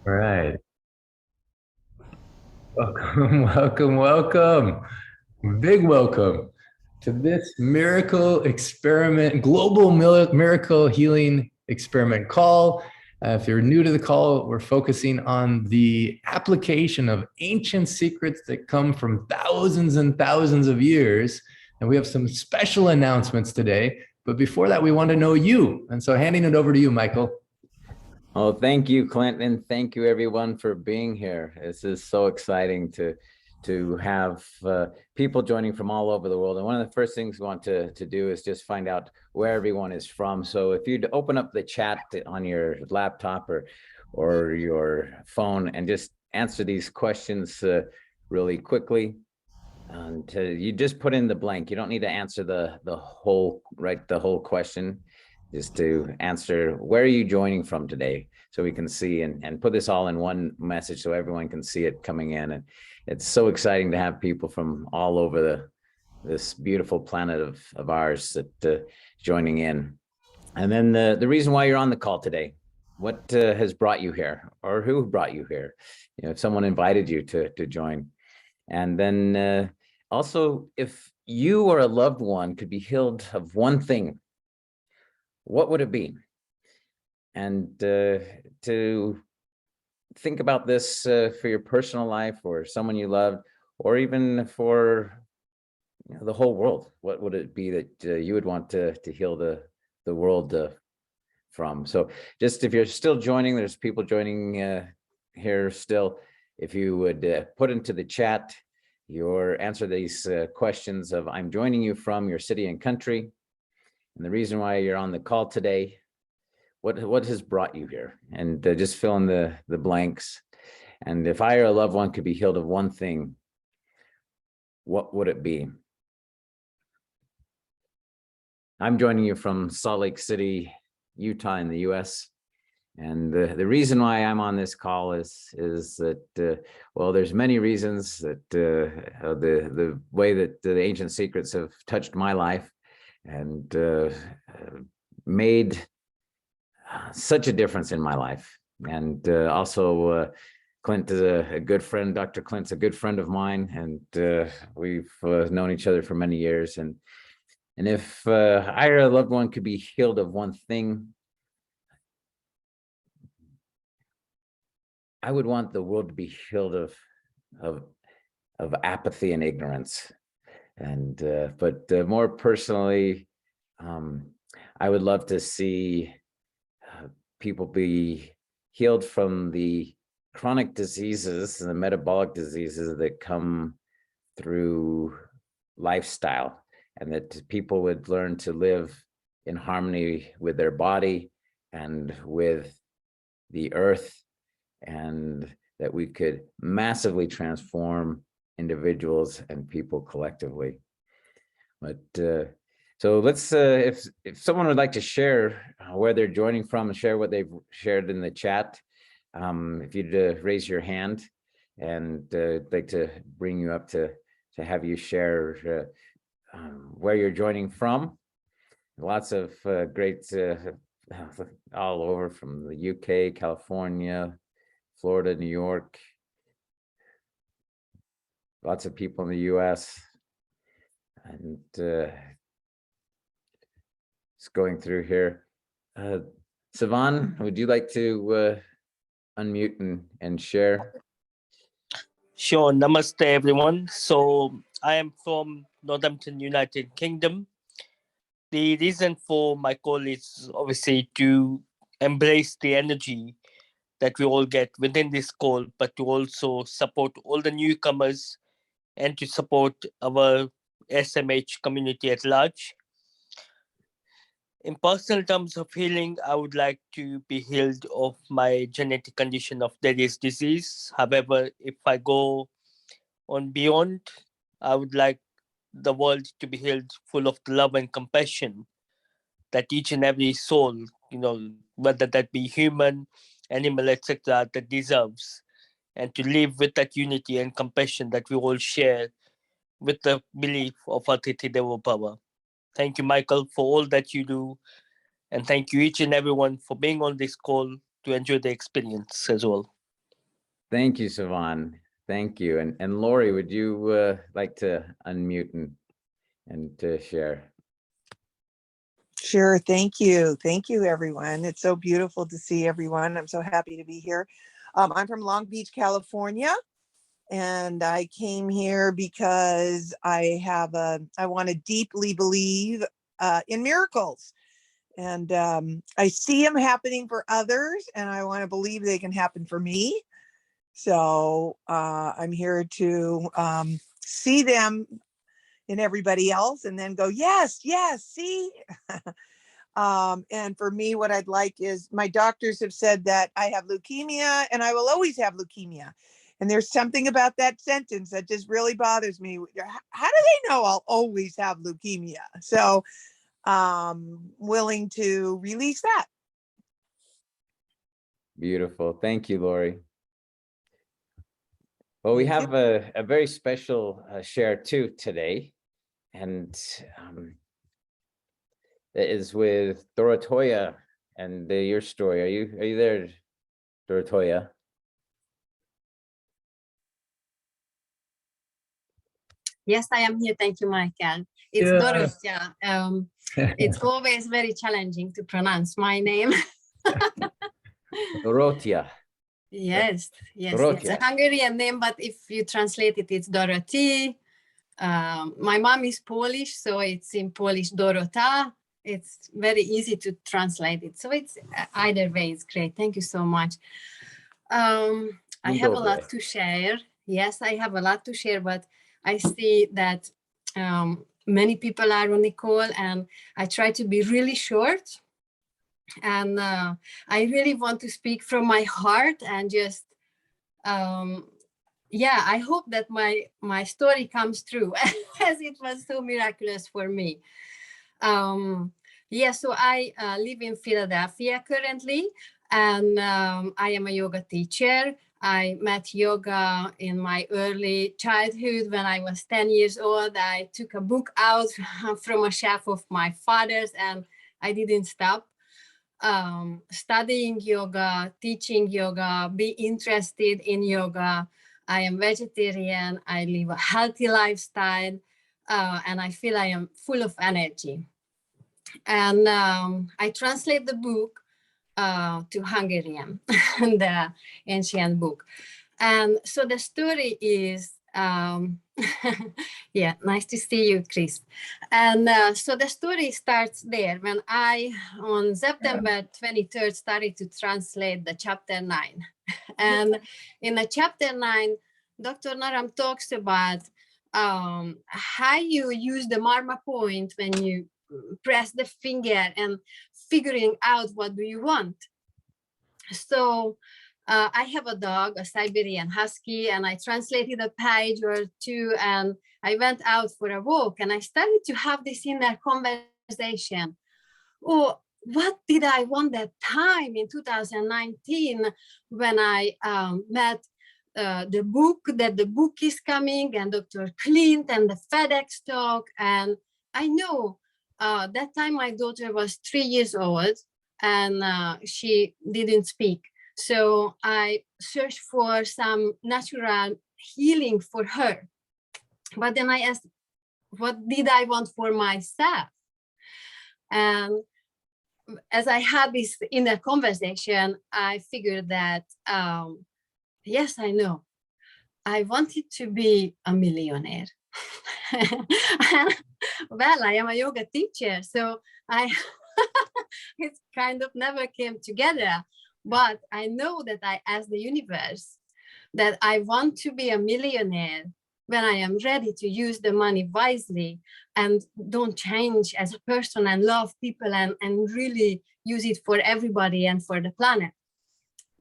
All right. Welcome, welcome, welcome. Big welcome to this miracle experiment, global miracle healing experiment call. If you're new to the call, we're focusing on the application of ancient secrets that come from thousands and thousands of years. And we have some special announcements today. But before that, we want to know you. And so handing it over to you, Michael. Oh, thank you, Clinton. Thank you, everyone, for being here. This is so exciting to have people joining from all over the world. And one of the first things we want to do is just find out where everyone is from. So if you'd open up the chat on your laptop or your phone and just answer these questions really quickly. And you just put in the blank. You don't need to answer the whole question. Just to answer, where are you joining from today, so we can see and put this all in one message so everyone can see it coming in. And it's so exciting to have people from all over this beautiful planet of ours that joining in. And then the reason why you're on the call today, what has brought you here, or who brought you here? If someone invited you to join. And then also, if you or a loved one could be healed of one thing, what would it be? And to think about this for your personal life or someone you love, or even for the whole world, what would it be that you would want to heal the world from? So just if you're still joining, there's people joining here still. If you would put into the chat your answer these questions of I'm joining you from your city and country, and the reason why you're on the call today, what has brought you here, and just fill in the blanks. And if I or a loved one could be healed of one thing, what would it be? I'm joining you from Salt Lake City, Utah in the US. And the reason why I'm on this call is that, well, there's many reasons that the way that the ancient secrets have touched my life and made such a difference in my life. And also Clint is a good friend. Dr. Clint's a good friend of mine, and we've known each other for many years. And if I or a loved one could be healed of one thing, I would want the world to be healed of apathy and ignorance. And but more personally, I would love to see people be healed from the chronic diseases and the metabolic diseases that come through lifestyle, and that people would learn to live in harmony with their body and with the earth, and that we could massively transform individuals and people collectively. But so let's, if someone would like to share where they're joining from and share what they've shared in the chat, if you'd raise your hand, and I'd like to bring you up to have you share where you're joining from. Lots of great, all over, from the UK, California, Florida, New York. Lots of people in the US. And just going through here. Savan, would you like to unmute and share? Sure. Namaste, everyone. So I am from Northampton, United Kingdom. The reason for my call is obviously to embrace the energy that we all get within this call, but to also support all the newcomers and to support our SMH community at large. In personal terms of healing, I would like to be healed of my genetic condition of Darius disease. However, if I go on beyond, I would like the world to be healed full of the love and compassion that each and every soul, whether that be human, animal, etc., that deserves, and to live with that unity and compassion that we all share with the belief of Atiti Devo Bhava. Thank you, Michael, for all that you do. And thank you each and everyone for being on this call to enjoy the experience as well. Thank you, Sivan. Thank you. And Lori, would you like to unmute and to share? Sure. Thank you. Thank you, everyone. It's so beautiful to see everyone. I'm so happy to be here. I'm from Long Beach, California, and I came here because I want to deeply believe in miracles. And I see them happening for others, and I want to believe they can happen for me. So I'm here to see them in everybody else and then go, yes, yes, see? And for me, what I'd like is, my doctors have said that I have leukemia and I will always have leukemia. And there's something about that sentence that just really bothers me. How do they know I'll always have leukemia? So willing to release that. Beautiful. Thank you, Lori. Well, we Thank have a very special share too today, and it is with Dorotoya and your story. Are you there, Dorotoya? Yes, I am here. Thank you, Michael. It's Yeah. Dorothea. It's always very challenging to pronounce my name. Dorothea. Yes, yes, it's Dorothea. a Hungarian name, but if you translate it, it's Dorothy. My mom is Polish, so it's in Polish Dorota. It's very easy to translate it. So it's either way, it's great. Thank you so much. I have a lot to share. Yes, I have a lot to share, but I see that many people are on the call, and I try to be really short. And I really want to speak from my heart and just, yeah, I hope that my story comes true as it was so miraculous for me. Yeah, so I live in Philadelphia currently, and I am a yoga teacher. I met yoga in my early childhood. When I was 10 years old, I took a book out from a shelf of my father's, and I didn't stop. Studying yoga, teaching yoga, be interested in yoga. I am vegetarian. I live a healthy lifestyle, and I feel I am full of energy. And I translate the book to Hungarian, the ancient book. And so the story is, yeah, nice to see you, Chris. And so the story starts there when I, on September 23rd, started to translate the chapter 9. And in the chapter 9, Dr. Naram talks about how you use the marma point when you press the finger and figuring out what do you want. So I have a dog, a Siberian Husky, and I translated a page or two, and I went out for a walk, and I started to have this inner conversation. Oh, what did I want that time in 2019 when I met the book, that the book is coming, and Dr. Clint and the FedEx talk. And I know that time my daughter was 3 years old, and she didn't speak. So I searched for some natural healing for her. But then I asked, what did I want for myself? And as I had this inner conversation, I figured that, yes, I know. I wanted to be a millionaire. Well, I am a yoga teacher, so it kind of never came together. But I know that I asked the universe that I want to be a millionaire when I am ready to use the money wisely and don't change as a person and love people and really use it for everybody and for the planet.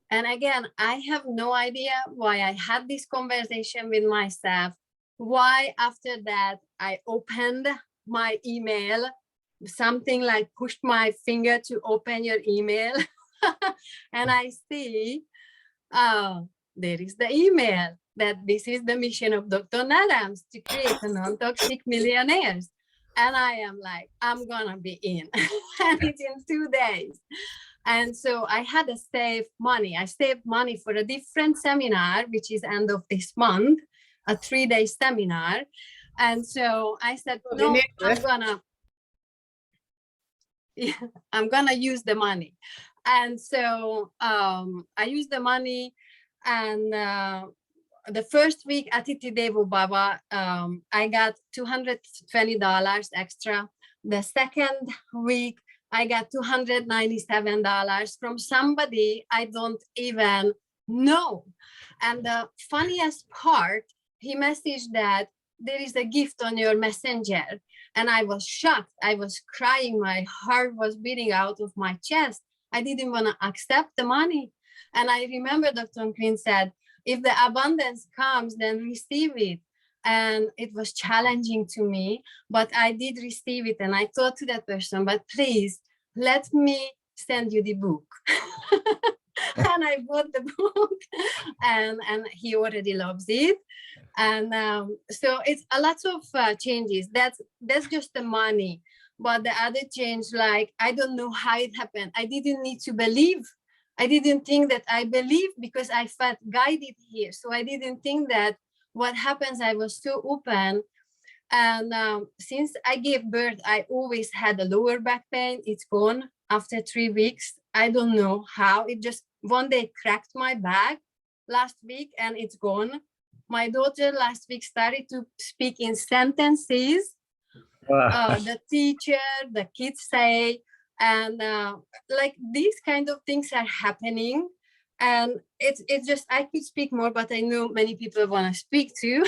And again, I have no idea why I had this conversation with myself, why after that I opened my email, something like pushed my finger to open your email. And I see, there is the email that this is the mission of Dr. Nadams to create a non-toxic millionaires. And I am like, I'm gonna be in. And it's in 2 days. And so I had to save money. I saved money for a different seminar, which is end of this month, a 3-day seminar. And so I said, no, I'm gonna use the money. And so I used the money, and the first week at Iti Devo Baba, I got $220 extra. The second week, I got $297 from somebody I don't even know. And the funniest part, he messaged that there is a gift on your messenger. And I was shocked. I was crying. My heart was beating out of my chest. I didn't want to accept the money. And I remember Dr. Quinn said, if the abundance comes, then receive it. And it was challenging to me, but I did receive it. And I thought to that person, but please let me send you the book. And I bought the book, and he already loves it. And so it's a lot of changes. That's just the money. But the other change, like, I don't know how it happened. I didn't need to believe. I didn't think that I believed because I felt guided here. So I didn't think that what happens, I was so open. And since I gave birth, I always had a lower back pain. It's gone after 3 weeks. I don't know how. It just one day cracked my back last week and it's gone. My daughter last week started to speak in sentences. The teacher, the kids say, and like these kind of things are happening. And it's just, I could speak more, but I know many people want to speak too.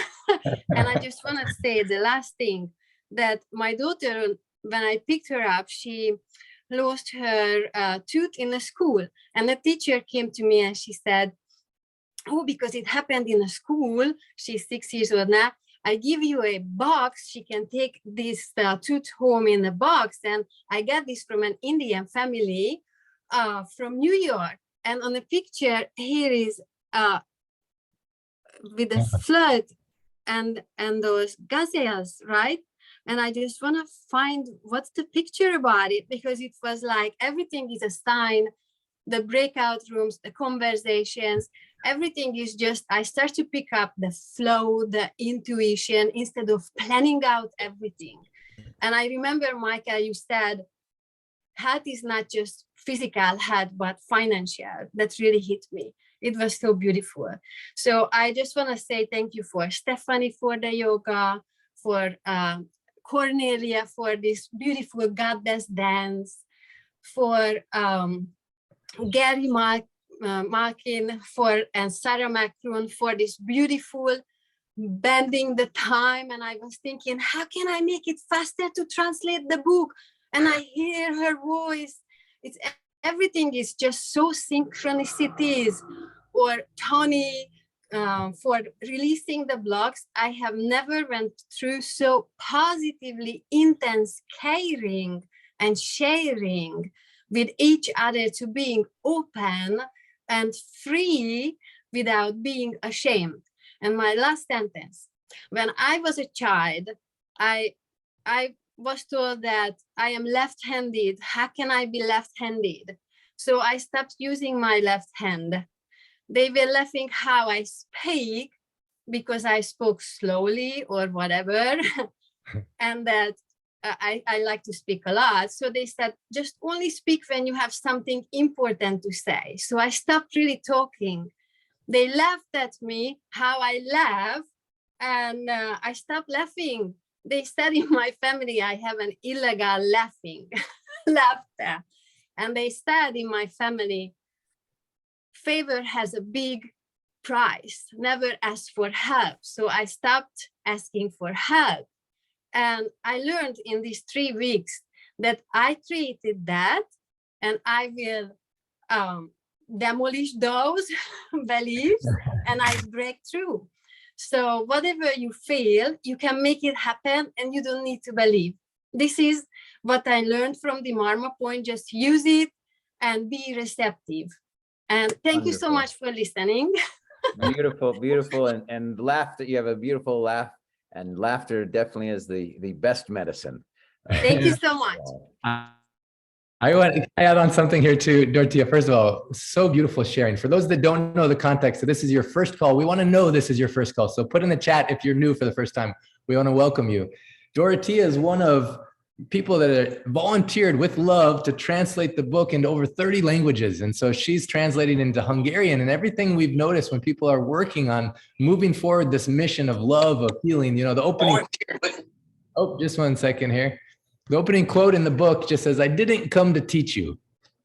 And I just want to say the last thing, that my daughter, when I picked her up, she lost her tooth in the school. And the teacher came to me and she said, oh, because it happened in a school, she's 6 years old now, I give you a box, she can take this tooth home in a box. And I got this from an Indian family from New York. And on the picture here is with the flood and those gazelles, right? And I just want to find what's the picture about it, because it was like everything is a sign, the breakout rooms, the conversations, everything is just, I start to pick up the flow, the intuition, instead of planning out everything. And I remember, Micah, you said, health is not just physical health, but financial. That really hit me. It was so beautiful. So I just want to say thank you for Stephanie for the yoga, for Cornelia for this beautiful goddess dance, for Gary Markin and Sarah Macron for this beautiful bending the time. And I was thinking, how can I make it faster to translate the book? And I hear her voice. It's everything is just so synchronicities. Or Tony for releasing the blocks. I have never went through so positively intense caring and sharing with each other, to being open and free without being ashamed. And my last sentence, when I was a child, I was told that I am left-handed. How can I be left-handed? So I stopped using my left hand. They were laughing how I speak because I spoke slowly or whatever. And that I like to speak a lot. So they said, just only speak when you have something important to say. So I stopped really talking. They laughed at me, how I laugh, and I stopped laughing. They said in my family, I have an illegal laughter. And they said in my family, favor has a big price, never ask for help. So I stopped asking for help. And I learned in these 3 weeks that I created that, and I will demolish those beliefs and I break through. So whatever you feel, you can make it happen and you don't need to believe. This is what I learned from the Marma Point. Just use it and be receptive. And thank you so much for listening. Beautiful, beautiful. And laughter, you have a beautiful laugh, and laughter definitely is the best medicine. Thank you so much. I want to add on something here too, Dorothea. First of all, so beautiful sharing. For those that don't know the context, so this is your first call. We want to know this is your first call. So put in the chat if you're new for the first time. We want to welcome you. Dorothea is one of people that are volunteered with love to translate the book into over 30 languages. And so she's translating into Hungarian, and everything we've noticed when people are working on moving forward this mission of love, of healing, you know, the opening, oh, just one second here. The opening quote in the book just says, "I didn't come to teach you.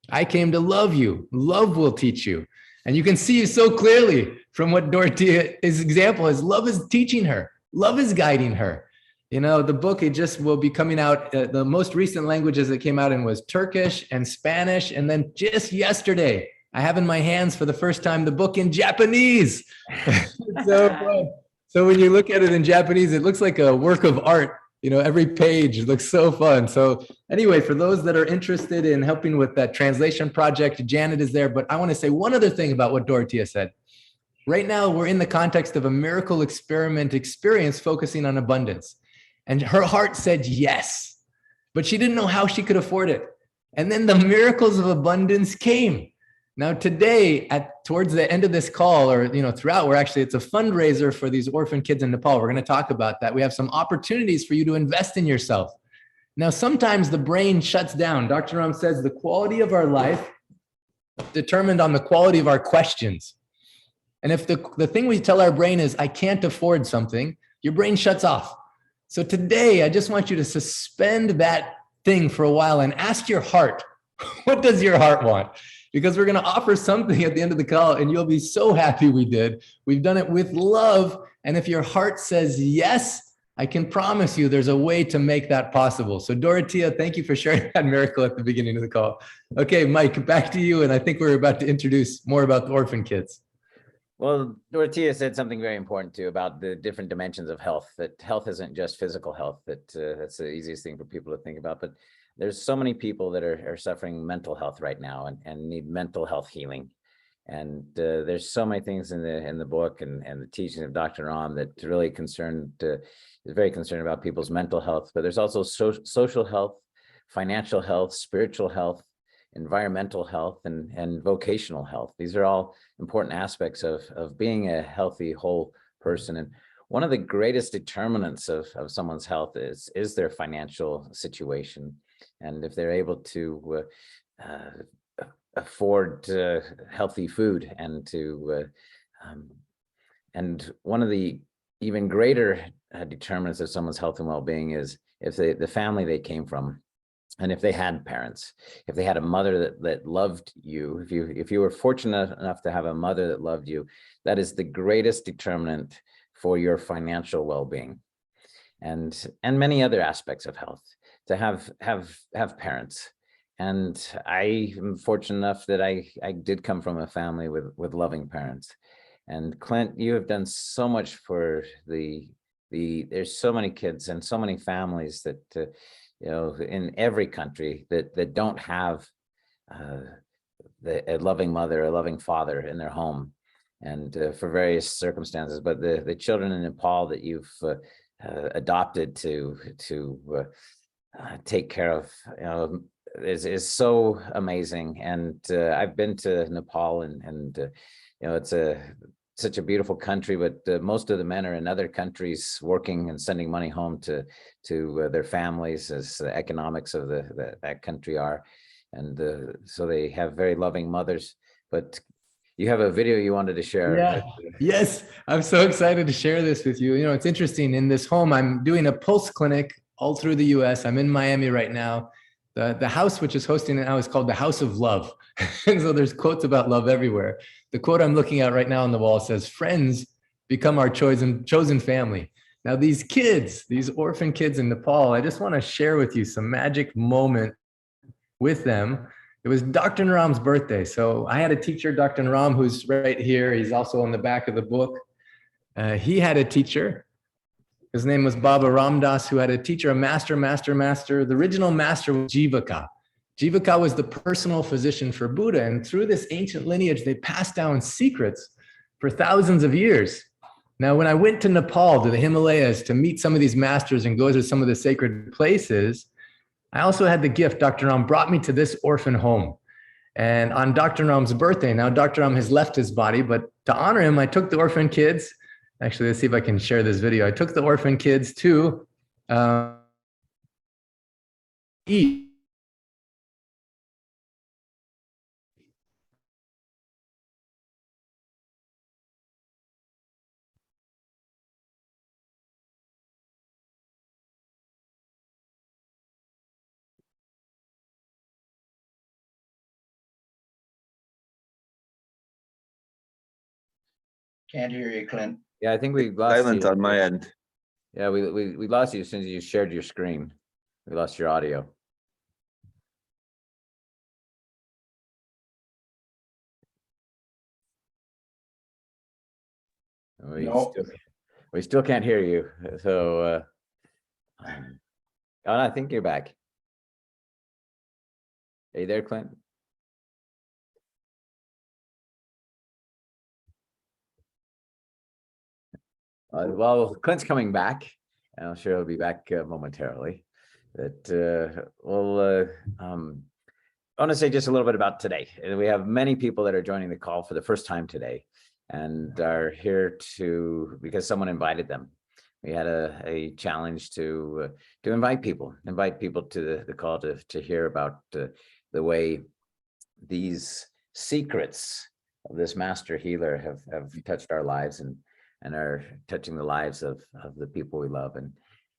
I came to love you. Love will teach you." And you can see so clearly from what Dorothea's example is, love is teaching her. Love is guiding her. You know, the book, it just will be coming out. The most recent languages it came out in was Turkish and Spanish. And then just yesterday, I have in my hands for the first time the book in Japanese. So fun. So when you look at it in Japanese, it looks like a work of art. You know, every page looks so fun. So anyway, for those that are interested in helping with that translation project, Janet is there. But I want to say one other thing about what Dorothea said. Right now, we're in the context of a miracle experiment experience focusing on abundance. And her heart said yes, but she didn't know how she could afford it. And then the miracles of abundance came. Now today, towards the end of this call, or throughout, it's a fundraiser for these orphan kids in Nepal. We're going to talk about that. We have some opportunities for you to invest in yourself. Now, sometimes the brain shuts down. Dr. Ram says the quality of our life determined on the quality of our questions. And if the thing we tell our brain is, I can't afford something, your brain shuts off. So today, I just want you to suspend that thing for a while and ask your heart, what does your heart want? Because we're going to offer something at the end of the call, and you'll be so happy we did. We've done it with love. And if your heart says yes, I can promise you there's a way to make that possible. So Dorothea, thank you for sharing that miracle at the beginning of the call. Okay, Mike, back to you. And I think we're about to introduce more about the orphan kids. Well, Dorothea said something very important too about the different dimensions of health, that health isn't just physical health, that's the easiest thing for people to think about, but there's so many people that are suffering mental health right now and need mental health healing. And there's so many things in the book and the teaching of Dr. Ram that really is very concerned about people's mental health, but there's also social health, financial health, spiritual health, environmental health, and vocational health. These are all important aspects of being a healthy, whole person. And one of the greatest determinants of someone's health is their financial situation. And if they're able to afford healthy food and one of the even greater determinants of someone's health and well-being is if the family they came from, and if they had parents, if they had a mother that loved you, if you were fortunate enough to have a mother that loved you, that is the greatest determinant for your financial well-being, and many other aspects of health. To have parents. And I am fortunate enough that I did come from a family with loving parents. And Clint, you have done so much for there's so many kids and so many families that in every country that don't have a loving mother, a loving father in their home, and for various circumstances. But the children in Nepal that you've adopted to take care of, is so amazing. And I've been to Nepal, and it's such a beautiful country, but most of the men are in other countries working and sending money home to their families, as the economics of that country are. And so they have very loving mothers. But you have a video you wanted to share. Yeah. Yes, I'm so excited to share this with you. It's interesting. In this home, I'm doing a pulse clinic all through the US. I'm in Miami right now. The house which is hosting it now is called the House of Love. And so there's quotes about love everywhere. The quote I'm looking at right now on the wall says, "Friends become our chosen family." Now these kids, these orphan kids in Nepal, I just want to share with you some magic moment with them. It was Dr. Naram's birthday. So I had a teacher, Dr. Naram, who's right here. He's also on the back of the book. He had a teacher. His name was Baba Ramdas, who had a teacher, a master. The original master was Jivaka. Jivaka was the personal physician for Buddha. And through this ancient lineage, they passed down secrets for thousands of years. Now, when I went to Nepal, to the Himalayas, to meet some of these masters and go to some of the sacred places, I also had the gift. Dr. Ram brought me to this orphan home. And on Dr. Ram's birthday, now Dr. Ram has left his body, but to honor him, I took the orphan kids. Actually, let's see if I can share this video. I took the orphan kids to eat. Can't hear you, Clint. Yeah, I think we lost Silent you. on my end. Yeah, we lost you as soon as you shared your screen. We lost your audio. Nope. We still can't hear you. So, oh, I think you're back. Are you there, Clint? Well, Clint's coming back, and I'm sure he'll be back momentarily. But I want to say just a little bit about today. We have many people that are joining the call for the first time today, and are here because someone invited them. We had a challenge to invite people to the call to hear about the way these secrets of this master healer have touched our lives and are touching the lives of the people we love.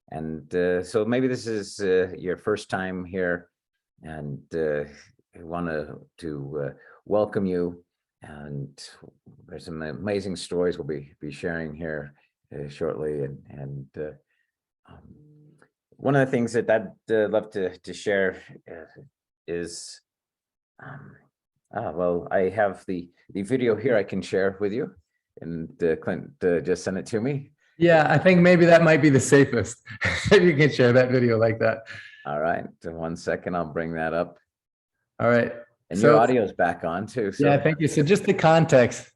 And so maybe this is your first time here, and I want to welcome you. And there's some amazing stories we'll be sharing here shortly. And one of the things that I'd love to share is, well, I have the video here I can share with you. And Clint just sent it to me. Yeah, I think maybe that might be the safest. If you can share that video like that. All right, 1 second, I'll bring that up. All right. And So- your audio's back on too. So. Yeah, thank you. So just the context.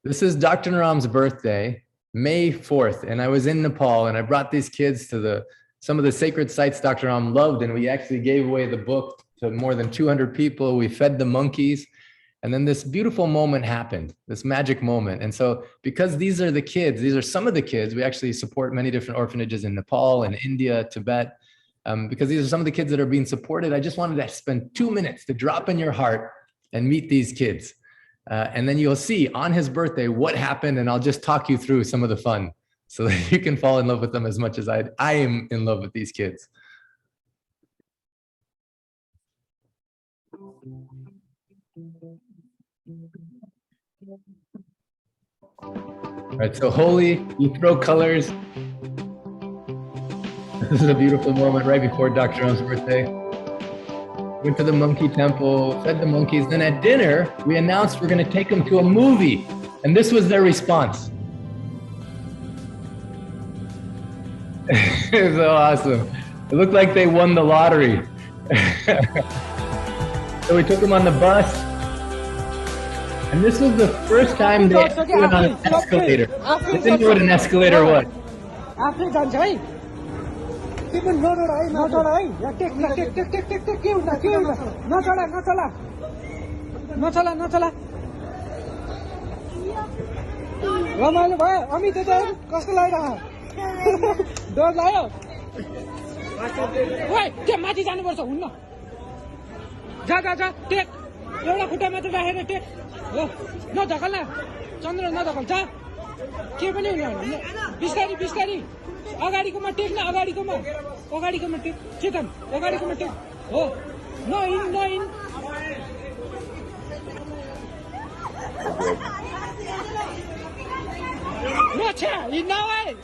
This is Dr. Naram's birthday, May 4th, and I was in Nepal, and I brought these kids to some of the sacred sites Dr. Naram loved, and we actually gave away the book to more than 200 people. We fed the monkeys. And then this beautiful moment happened, this magic moment. And so because these are the kids, these are some of the kids, we actually support many different orphanages in Nepal and India, Tibet, because these are some of the kids that are being supported. I just wanted to spend 2 minutes to drop in your heart and meet these kids. And then you'll see on his birthday what happened, and I'll just talk you through some of the fun so that you can fall in love with them as much as I am in love with these kids. All right, so Holi, you throw colors. This is a beautiful moment right before Dr. Ram's birthday. Went to the monkey temple, fed the monkeys. Then at dinner, we announced we're going to take them to a movie. And this was their response. It was so awesome. It looked like they won the lottery. So we took them on the bus. And this was the first time they went on an escalator. They didn't know what an escalator was. रमाइलो भयो अमित कस्तो लागिरहेको डर लाग्यो ओइ त्यो माथि जानुपर्छ हुन्न जा जा जा टेक एउटा खुट्टा मात्र राखेर टेक हो नधकल न चन्द्र नधकल जा के पनि हुन्न बिस्तारी बिस्तारी अगाडिकोमा टेक न अगाडिकोमा टेक चेतन अगाडिकोमा टेक हो न इन No, chair, you know it.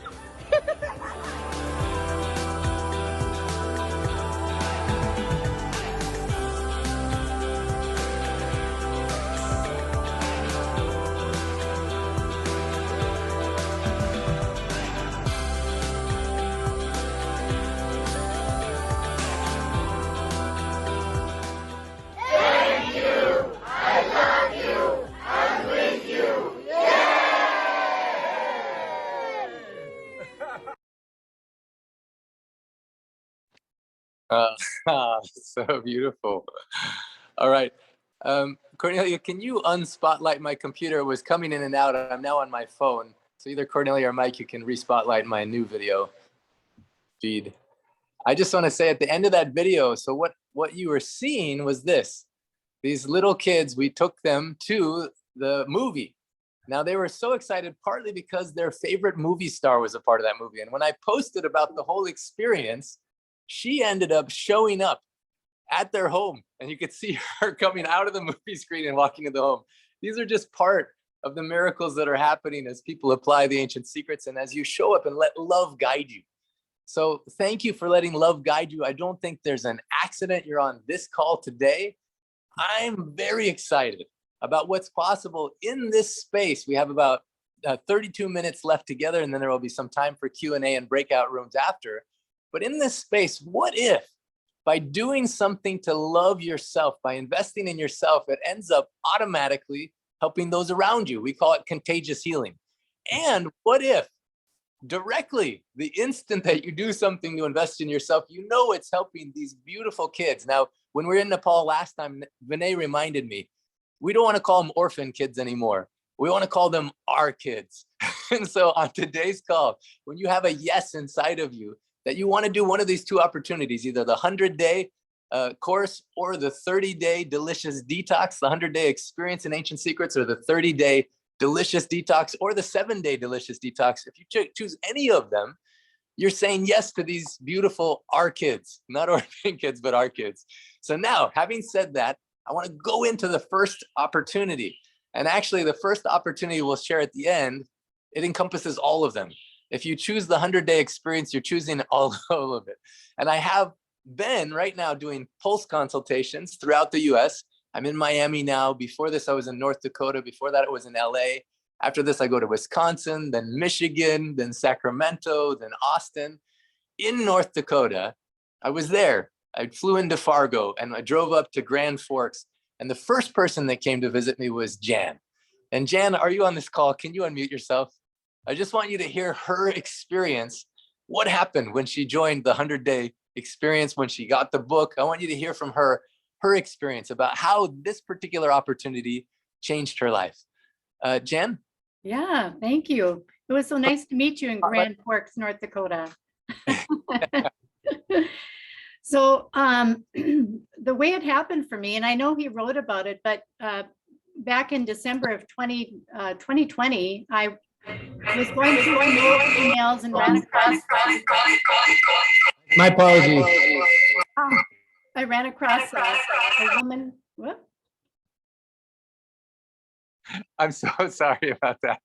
Uh, so beautiful. All right. Cornelia, can you unspotlight my computer? It was coming in and out. I'm now on my phone. So either Cornelia or Mike, you can respotlight my new video feed. I just want to say at the end of that video, so what you were seeing was this. These little kids, we took them to the movie. Now they were so excited, partly because their favorite movie star was a part of that movie. And when I posted about the whole experience, she ended up showing up at their home, and you could see her coming out of the movie screen and walking to the home. These are just part of the miracles that are happening as people apply the ancient secrets and as you show up and let love guide you. So thank you for letting love guide you. I don't think there's an accident you're on this call today. I'm very excited about what's possible in this space. We have about 32 minutes left together, and then there will be some time for Q&A and breakout rooms after. But in this space, what if by doing something to love yourself, by investing in yourself, it ends up automatically helping those around you? We call it contagious healing. And what if directly, the instant that you do something to invest in yourself, you know it's helping these beautiful kids. Now, when we were in Nepal last time, Vinay reminded me, we don't want to call them orphan kids anymore. We want to call them our kids. And so on today's call, when you have a yes inside of you, that you want to do one of these two opportunities, either the 100-day course or the 30-day delicious detox, the 100-day experience in ancient secrets, or the 30-day delicious detox, or the 7-day delicious detox. If you choose any of them, you're saying yes to these beautiful our kids, not orphan kids, but our kids. So now, having said that, I want to go into the first opportunity. And actually, the first opportunity we'll share at the end, it encompasses all of them. If you choose the 100-day experience, you're choosing all of it. And I have been right now doing pulse consultations throughout the US. I'm in Miami now. Before this, I was in North Dakota. Before that, it was in LA. After this, I go to Wisconsin, then Michigan, then Sacramento, then Austin. In North Dakota, I was there. I flew into Fargo and I drove up to Grand Forks. And the first person that came to visit me was Jan. And Jan, are you on this call? Can you unmute yourself? I just want you to hear her experience. What happened when she joined the 100-day experience, when she got the book? I want you to hear from her experience about how this particular opportunity changed her life. Jan? Yeah, thank you. It was so nice to meet you in Grand Forks, North Dakota. So the way it happened for me, and I know he wrote about it, but back in December of 2020, I was going through emails and ran across. My apologies. I ran across a woman. Whoop. I'm so sorry about that.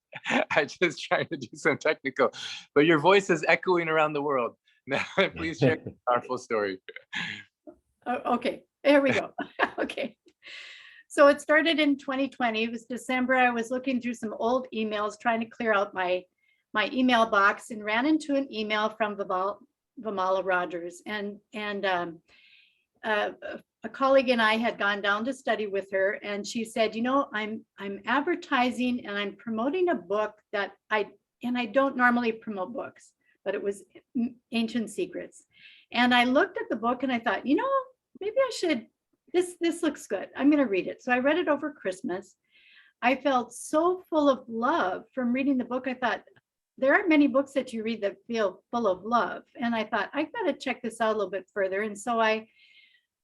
I just trying to do some technical, but your voice is echoing around the world. Now, please share your powerful story. Okay, there we go. Okay. So it started in 2020. It was December. I was looking through some old emails, trying to clear out my email box, and ran into an email from Vamala Rogers. And a colleague and I had gone down to study with her, and she said, you know, I'm advertising and I'm promoting a book that I don't normally promote books, but it was Ancient Secrets. And I looked at the book and I thought, you know, maybe I should, this looks good. I'm going to read it. So I read it over Christmas. I felt so full of love from reading the book. I thought, there aren't many books that you read that feel full of love. And I thought, I've got to check this out a little bit further. And so I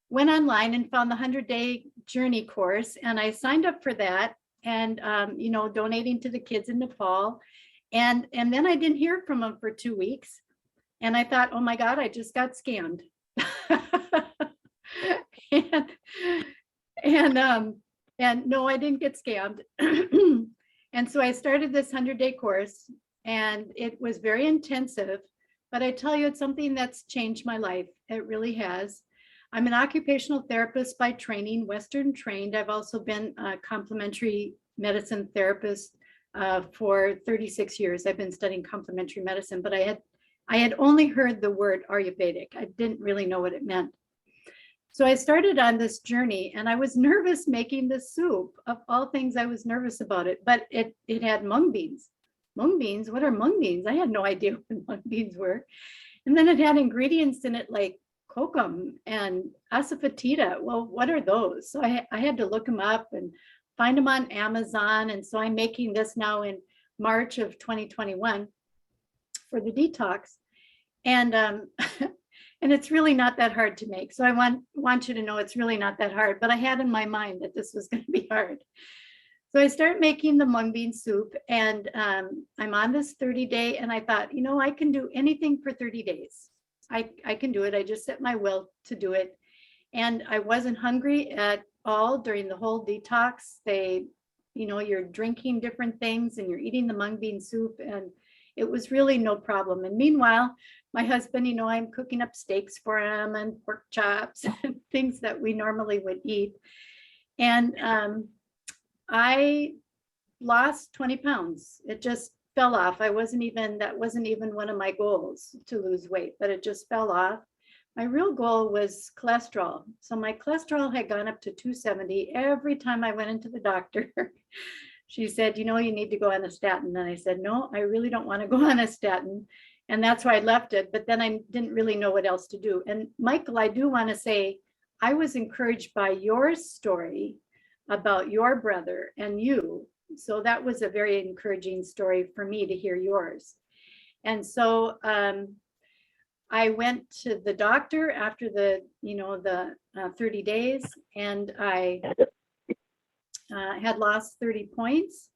went online and found the 100-day journey course, and I signed up for that, and you know, donating to the kids in Nepal. And then I didn't hear from them for 2 weeks. And I thought, oh my God, I just got scammed. and no, I didn't get scammed. And so I started this 100-day course, and it was very intensive, but I tell you, it's something that's changed my life. It really has. I'm an occupational therapist by training, Western trained. I've also been a complementary medicine therapist for 36 years. I've been studying complementary medicine, but I had only heard the word Ayurvedic. I didn't really know what it meant. So I started on this journey, and I was nervous making the soup. Of all things, I was nervous about it, but it had mung beans. Mung beans? What are mung beans? I had no idea what mung beans were. And then it had ingredients in it like kokum and asafoetida. Well, what are those? So I had to look them up and find them on Amazon. And so I'm making this now in March of 2021 for the detox. And and it's really not that hard to make. So I want you to know it's really not that hard, but I had in my mind that this was going to be hard. So I start making the mung bean soup, and I'm on this 30-day, and I thought, you know, I can do anything for 30 days. I can do it. I just set my will to do it. And I wasn't hungry at all during the whole detox. You know, you're drinking different things and you're eating the mung bean soup, and it was really no problem. And meanwhile, my husband, you know, I'm cooking up steaks for him and pork chops and things that we normally would eat. And I lost 20 pounds. It just fell off. That wasn't even one of my goals to lose weight, but it just fell off. My real goal was cholesterol. So my cholesterol had gone up to 270. Every time I went into the doctor, she said, you know, you need to go on a statin. And I said, no, I really don't want to go on a statin. And that's why I left it. But then I didn't really know what else to do. And Michael, I do want to say, I was encouraged by your story about your brother and you. So that was a very encouraging story for me to hear yours. And so I went to the doctor after the 30 days, and I had lost 30 points.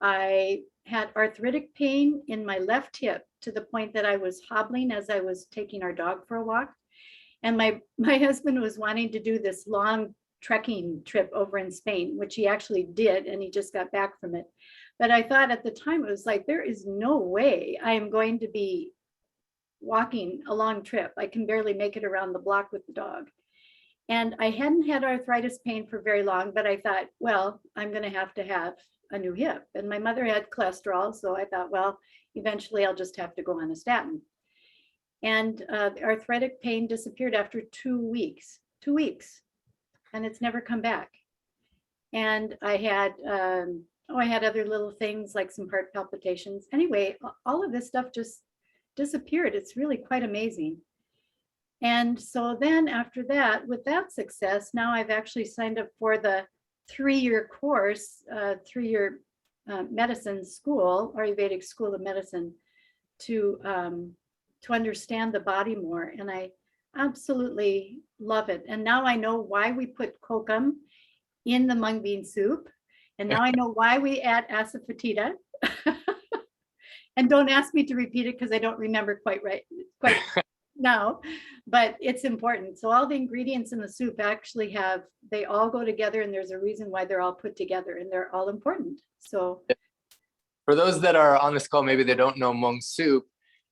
I had arthritic pain in my left hip to the point that I was hobbling as I was taking our dog for a walk. And my husband was wanting to do this long trekking trip over in Spain, which he actually did, and he just got back from it. But I thought at the time, it was like, there is no way I am going to be walking a long trip. I can barely make it around the block with the dog. And I hadn't had arthritis pain for very long, but I thought, well, I'm going to have a new hip. And my mother had cholesterol, so I thought, well, eventually I'll just have to go on a statin. And the arthritic pain disappeared after 2 weeks, and it's never come back. And I had other little things like some heart palpitations. Anyway, all of this stuff just disappeared. It's really quite amazing. And so then after that, with that success, now I've actually signed up for the 3-year course, 3-year medicine school, Ayurvedic School of Medicine, to understand the body more. And I absolutely love it. And now I know why we put kokum in the mung bean soup. And now I know why we add asafoetida. And don't ask me to repeat it because I don't remember quite now, but it's important. So all the ingredients in the soup actually they all go together, and there's a reason why they're all put together, and they're all important. So for those that are on this call, maybe they don't know mung soup,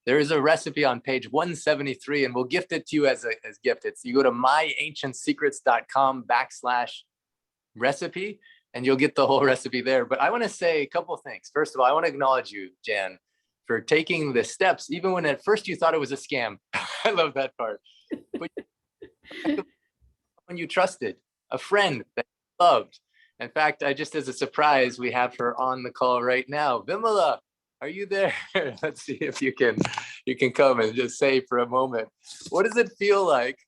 there is a recipe on page 173, and we'll gift it to you as gift. You go to myancientsecrets.com/recipe, and you'll get the whole recipe there. But I want to say a couple of things. First of all, I want to acknowledge you, Jan, for taking the steps, even when at first you thought it was a scam. I love that part. But when you trusted a friend that you loved. In fact, just as a surprise, we have her on the call right now. Vimala, are you there? Let's see if you can come and just say for a moment, what does it feel like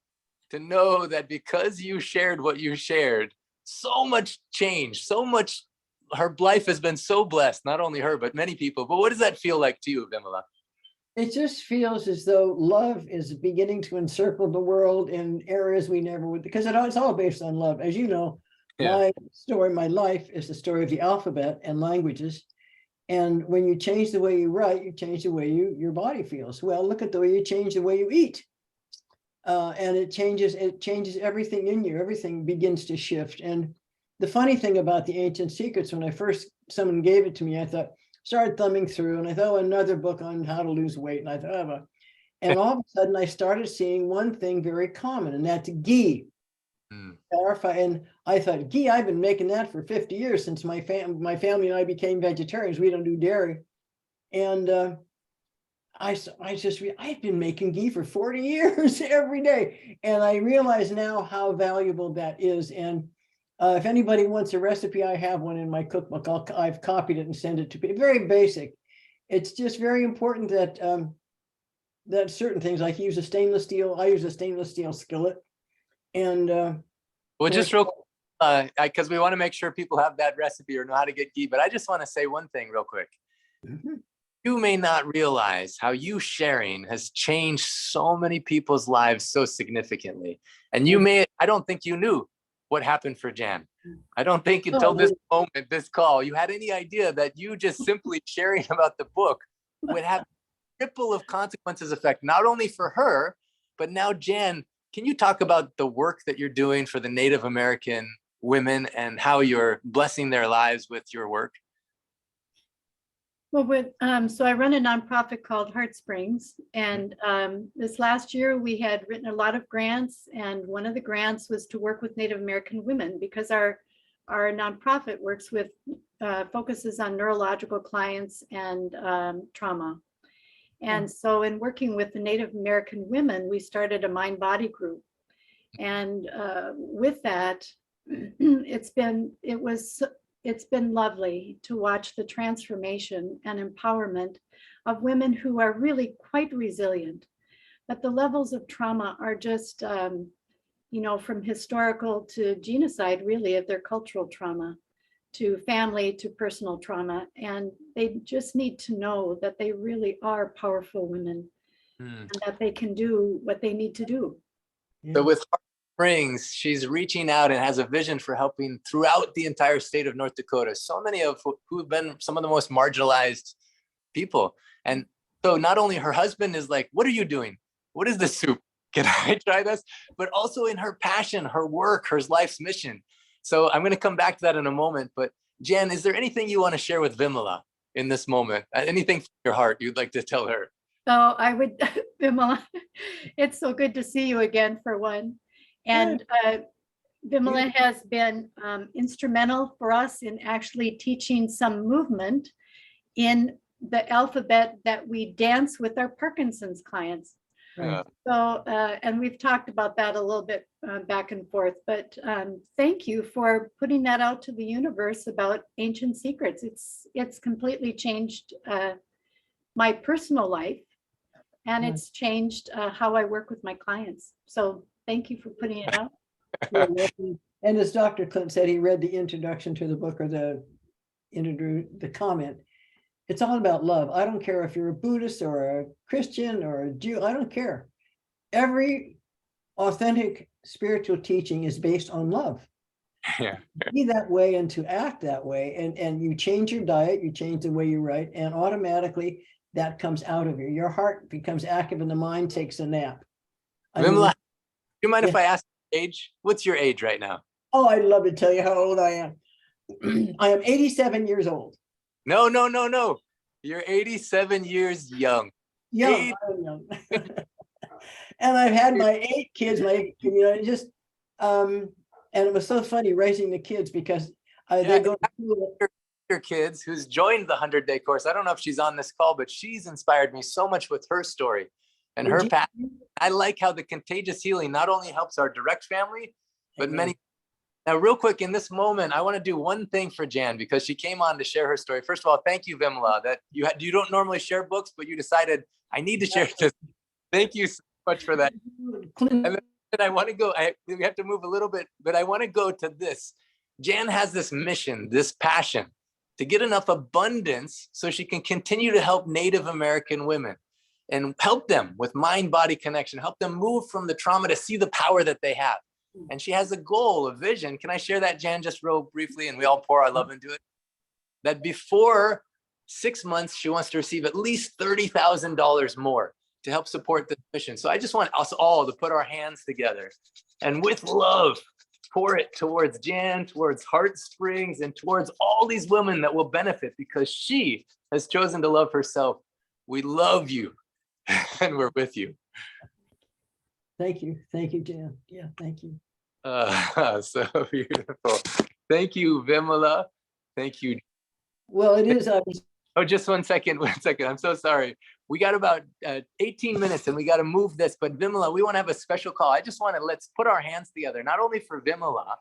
to know that because you shared what you shared, so much change, so much, her life has been so blessed, not only her, but many people. But what does that feel like to you, Vimala? It just feels as though love is beginning to encircle the world in areas we never would, because it's all based on love. As you know, my story, my life is the story of the alphabet and languages. And when you change the way you write, you change the way your body feels. Well, look at the way you change the way you eat. And it changes everything in you. Everything begins to shift. And the funny thing about the Ancient Secrets, when someone gave it to me, started thumbing through, and I thought, another book on how to lose weight. And I thought, and all of a sudden I started seeing one thing very common, and that's ghee. And I thought, ghee, I've been making that for 50 years since my family and I became vegetarians. We don't do dairy. And I've been making ghee for 40 years every day. And I realize now how valuable that is. And if anybody wants a recipe, I have one in my cookbook. I've copied it and sent it to people. Very basic. It's just very important that that certain things, like you use a stainless steel, I use a stainless steel skillet. And Well, just real quick, because we want to make sure people have that recipe or know how to get ghee, but I just want to say one thing real quick. You may not realize how you sharing has changed so many people's lives so significantly. And I don't think you knew what happened for Jan. I don't think until this moment, this call, you had any idea that you just simply sharing about the book would have a ripple of consequences effect, not only for her, but now Jan, can you talk about the work that you're doing for the Native American women and how you're blessing their lives with your work? Well, so I run a nonprofit called Heart Springs, and this last year we had written a lot of grants, and one of the grants was to work with Native American women, because our nonprofit works with focuses on neurological clients and trauma. And so in working with the Native American women, we started a mind-body group, and with that, it's been lovely to watch the transformation and empowerment of women who are really quite resilient. But the levels of trauma are just, from historical to genocide, really, of their cultural trauma, to family, to personal trauma. And they just need to know that they really are powerful women and that they can do what they need to do. So with Heart Springs, she's reaching out and has a vision for helping throughout the entire state of North Dakota. So many of who have been some of the most marginalized people. And so not only her husband is like, what are you doing? What is this soup? Can I try this? But also in her passion, her work, her life's mission. So I'm going to come back to that in a moment. But Jan, is there anything you want to share with Vimala in this moment? Anything from your heart you'd like to tell her? So I would, Vimala, it's so good to see you again, for one. And Vimala has been instrumental for us in actually teaching some movement in the alphabet that we dance with our Parkinson's clients. Yeah. So, and we've talked about that a little bit back and forth, but thank you for putting that out to the universe about ancient secrets. It's completely changed my personal life, and it's changed how I work with my clients. So thank you for putting it out. And as Dr. Clint said, he read the introduction to the book, or the comment. It's all about love. I don't care if you're a Buddhist or a Christian or a Jew, I don't care. Every authentic spiritual teaching is based on love. Yeah. Be that way and to act that way. And you change your diet, you change the way you write, and automatically that comes out of you. Your heart becomes active and the mind takes a nap. Vimala, do you mind if I ask your age? What's your age right now? Oh, I'd love to tell you how old I am. I am 87 years old. No. You're 87 years young. Young. I'm young. And I've had my 8 kids, and it was so funny raising the kids, because they go to school. Your kids who's joined the 100-day course. I don't know if she's on this call, but she's inspired me so much with her story and her passion. I like how the contagious healing not only helps our direct family, but many. Now, real quick, in this moment, I want to do one thing for Jan, because she came on to share her story. First of all, thank you, Vimala, that you don't normally share books, but you decided I need to share this. Thank you so much for that. And then I want to go, we have to move a little bit, but I want to go to this. Jan has this mission, this passion to get enough abundance so she can continue to help Native American women and help them with mind-body connection, help them move from the trauma to see the power that they have. And she has a goal, a vision. Can I share that, Jan, just real briefly, and we all pour our love into it? That before 6 months, she wants to receive at least $30,000 more to help support this mission. So I just want us all to put our hands together and with love, pour it towards Jan, towards Heart Springs, and towards all these women that will benefit because she has chosen to love herself. We love you and we're with you. Thank you. Thank you, Jan. Yeah, thank you. So beautiful. Thank you, Vimala. Thank you. Well, it is. Oh, just one second. I'm so sorry. We got about 18 minutes and we got to move this. But Vimala, we want to have a special call. I just want to let's put our hands together, not only for Vimala,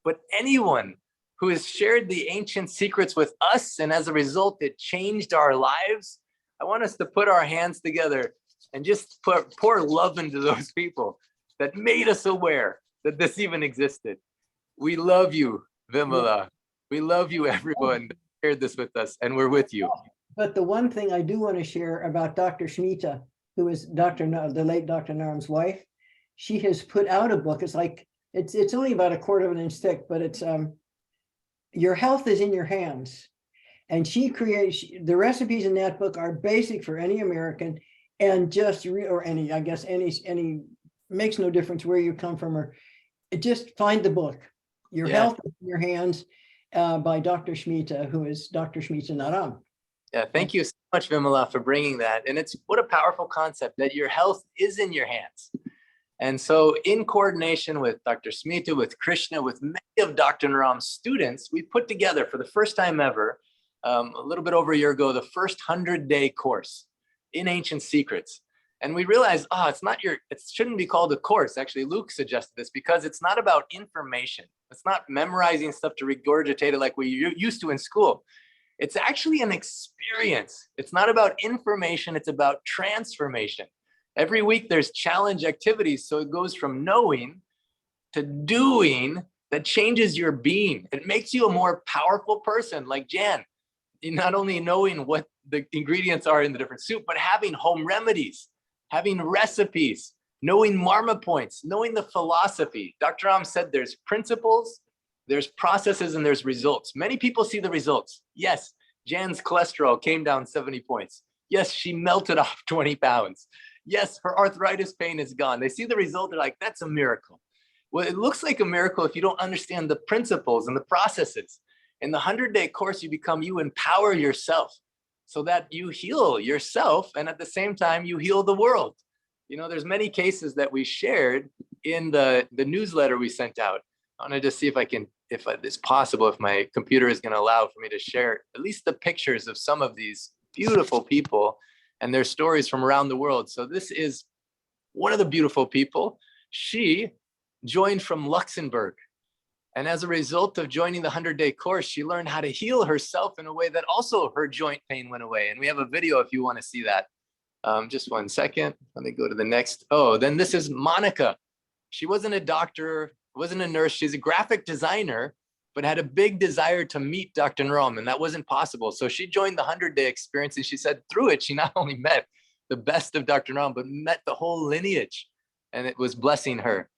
but anyone who has shared the ancient secrets with us. And as a result, it changed our lives. I want us to put our hands together and just pour love into those people that made us aware that this even existed. We love you, Vimala. We love you, everyone that shared this with us, and we're with you. But the one thing I do want to share about Dr. Shmita, who is the late Dr. Naram's wife, she has put out a book. It's like, it's only about 1/4 of an inch thick, but it's Your Health is in Your Hands. And she creates, the recipes in that book are basic for any American, and just any makes no difference where you come from, or just find the book. Your Health is in Your Hands, by Dr. Shmita, who is Dr. Shmita Naram. Yeah, thank you so much, Vimala, for bringing that. And it's what a powerful concept, that your health is in your hands. And so in coordination with Dr. Smita, with Krishna, with many of Dr. Naram's students, we put together for the first time ever, a little bit over a year ago, the first 100-day course in Ancient Secrets. And we realized, it shouldn't be called a course. Actually, Luke suggested this because it's not about information. It's not memorizing stuff to regurgitate it like we used to in school. It's actually an experience. It's not about information, it's about transformation. Every week there's challenge activities. So it goes from knowing to doing that changes your being. It makes you a more powerful person, like Jan. Not only knowing what the ingredients are in the different soup, but having home remedies, having recipes, knowing Marma points, knowing the philosophy. Dr. Ram said there's principles, there's processes, and there's results. Many people see the results. Yes, Jan's cholesterol came down 70 points. Yes, she melted off 20 pounds. Yes, her arthritis pain is gone. They see the result, they're like, that's a miracle. Well, it looks like a miracle if you don't understand the principles and the processes. In the 100-day course, you empower yourself so that you heal yourself, and at the same time, you heal the world. There's many cases that we shared in the newsletter we sent out. I want to just see if it's possible, if my computer is going to allow for me to share at least the pictures of some of these beautiful people and their stories from around the world. So this is one of the beautiful people. She joined from Luxembourg. And as a result of joining the 100-day course, she learned how to heal herself in a way that also her joint pain went away. And we have a video if you want to see that. Just one second. Let me go to the next. Oh, then this is Monica. She wasn't a doctor, wasn't a nurse. She's a graphic designer, but had a big desire to meet Dr. Naram, and that wasn't possible. So she joined the 100-day experience, and she said through it, she not only met the best of Dr. Naram, but met the whole lineage, and it was blessing her.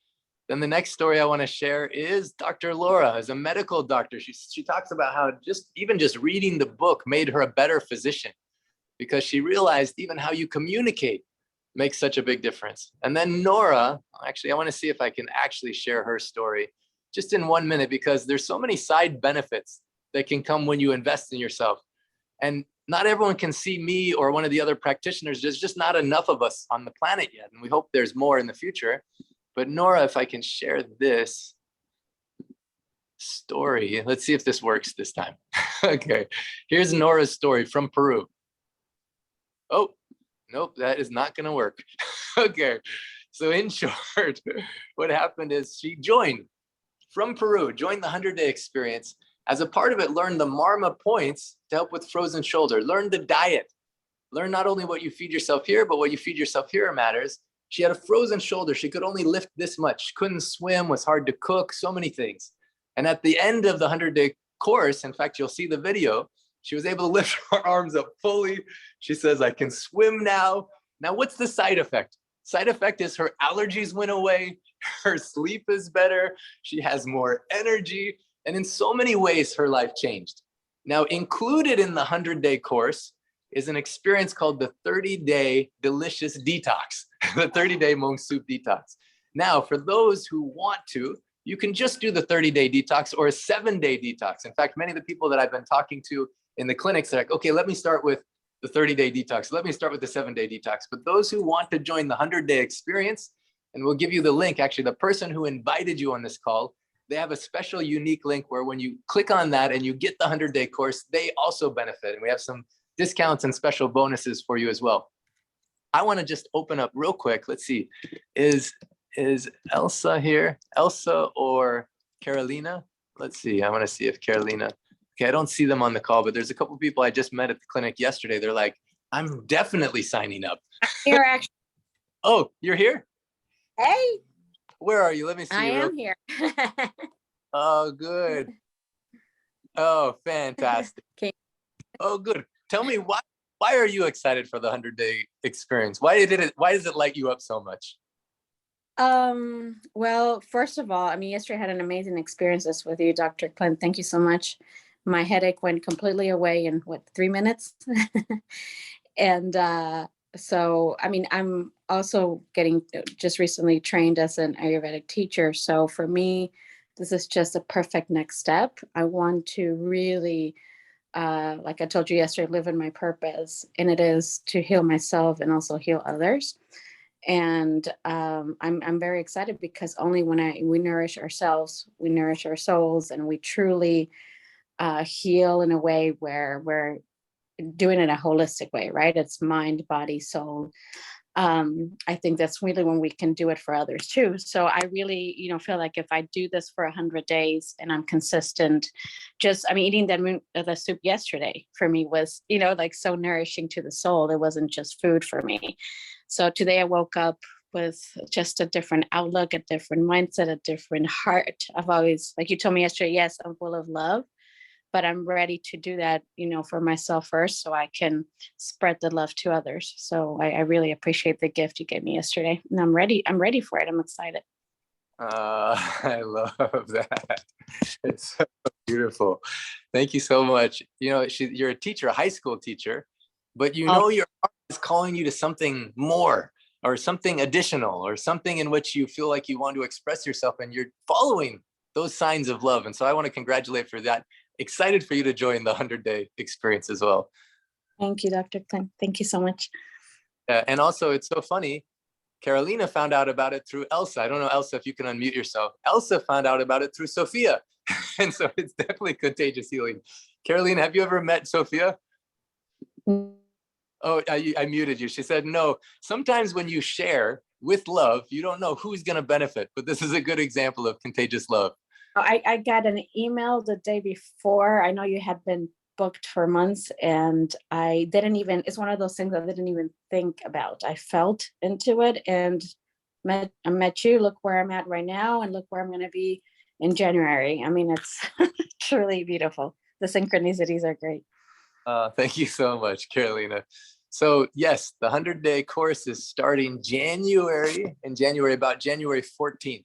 Then the next story I want to share is Dr. Laura, as a medical doctor. She talks about how just reading the book made her a better physician, because she realized even how you communicate makes such a big difference. And then Nora, actually, I want to see if I can actually share her story just in 1 minute, because there's so many side benefits that can come when you invest in yourself. And not everyone can see me or one of the other practitioners. There's just not enough of us on the planet yet. And we hope there's more in the future. But Nora, if I can share this story, let's see if this works this time. Okay, here's Nora's story from Peru. Oh, nope, that is not gonna work. Okay, so in short, what happened is she joined from Peru, joined the 100-day experience. As a part of it, learned the Marma points to help with frozen shoulder, learn the diet, learn not only what you feed yourself here, but what you feed yourself here matters. She had a frozen shoulder. She could only lift this much, couldn't swim, was hard to cook, so many things. And at the end of the 100-day course, in fact, you'll see the video, she was able to lift her arms up fully. She says, I can swim now. Now, what's the side effect? Side effect is her allergies went away. Her sleep is better. She has more energy. And in so many ways, her life changed. Now, included in the 100-day course is an experience called the 30-day delicious detox, the 30-day monk soup detox. Now, for those who want to, you can just do the 30-day detox or a 7-day detox. In fact, many of the people that I've been talking to in the clinics are like, okay, let me start with the 30-day detox. Let me start with the 7-day detox. But those who want to join the 100-day experience, and we'll give you the link, actually, the person who invited you on this call, they have a special unique link where when you click on that and you get the 100-day course, they also benefit. And we have some discounts and special bonuses for you as well. I want to just open up real quick. Let's see, is Elsa here? Elsa or Carolina? Let's see, I want to see if Carolina, okay, I don't see them on the call, but there's a couple of people I just met at the clinic yesterday. They're like, I'm definitely signing up. Here, actually, Oh, you're here? Hey, Where are you? Let me see. I you real- am here. Oh, good. Oh, fantastic. Okay. Oh, good. Tell me why are you excited for the 100-day experience? Why does it light you up so much? Well, first of all, I mean, yesterday I had an amazing experiences with you, Dr. Clint. Thank you so much. My headache went completely away in 3 minutes? And so, I mean, I'm also getting just recently trained as an Ayurvedic teacher. So for me, this is just a perfect next step. I want to really, like I told you yesterday, live in my purpose, and it is to heal myself and also heal others. And I'm very excited because only when we nourish ourselves, we nourish our souls, and we truly heal in a way where we're doing it in a holistic way, right? It's mind, body, soul. I think that's really when we can do it for others too. So I really, feel like if I do this for 100 days and I'm consistent, eating the soup yesterday for me was, like so nourishing to the soul. It wasn't just food for me. So today I woke up with just a different outlook, a different mindset, a different heart. I've always, like you told me yesterday, yes, I'm full of love, but I'm ready to do that, for myself first, so I can spread the love to others. So I really appreciate the gift you gave me yesterday, and I'm ready for it. I'm excited. I love that. It's so beautiful. Thank you so much. You're a teacher, a high school teacher, but your heart is calling you to something more, or something additional, or something in which you feel like you want to express yourself, and you're following those signs of love. And so I want to congratulate for that. Excited for you to join the 100-day experience as well. Thank you, Dr. Clint. Thank you so much. And also, it's so funny. Carolina found out about it through Elsa. I don't know, Elsa, if you can unmute yourself. Elsa found out about it through Sophia. And so it's definitely contagious healing. Carolina, have you ever met Sophia? Oh, I muted you. She said, no. Sometimes when you share with love, you don't know who's going to benefit. But this is a good example of contagious love. I got an email the day before. I know you had been booked for months, and I didn't even, it's one of those things I didn't even think about. I felt into it and I met you. Look where I'm at right now, and look where I'm going to be in January. I mean, it's truly beautiful. The synchronicities are great. Thank you so much, Carolina. So yes, the 100-day course is starting about January 14th.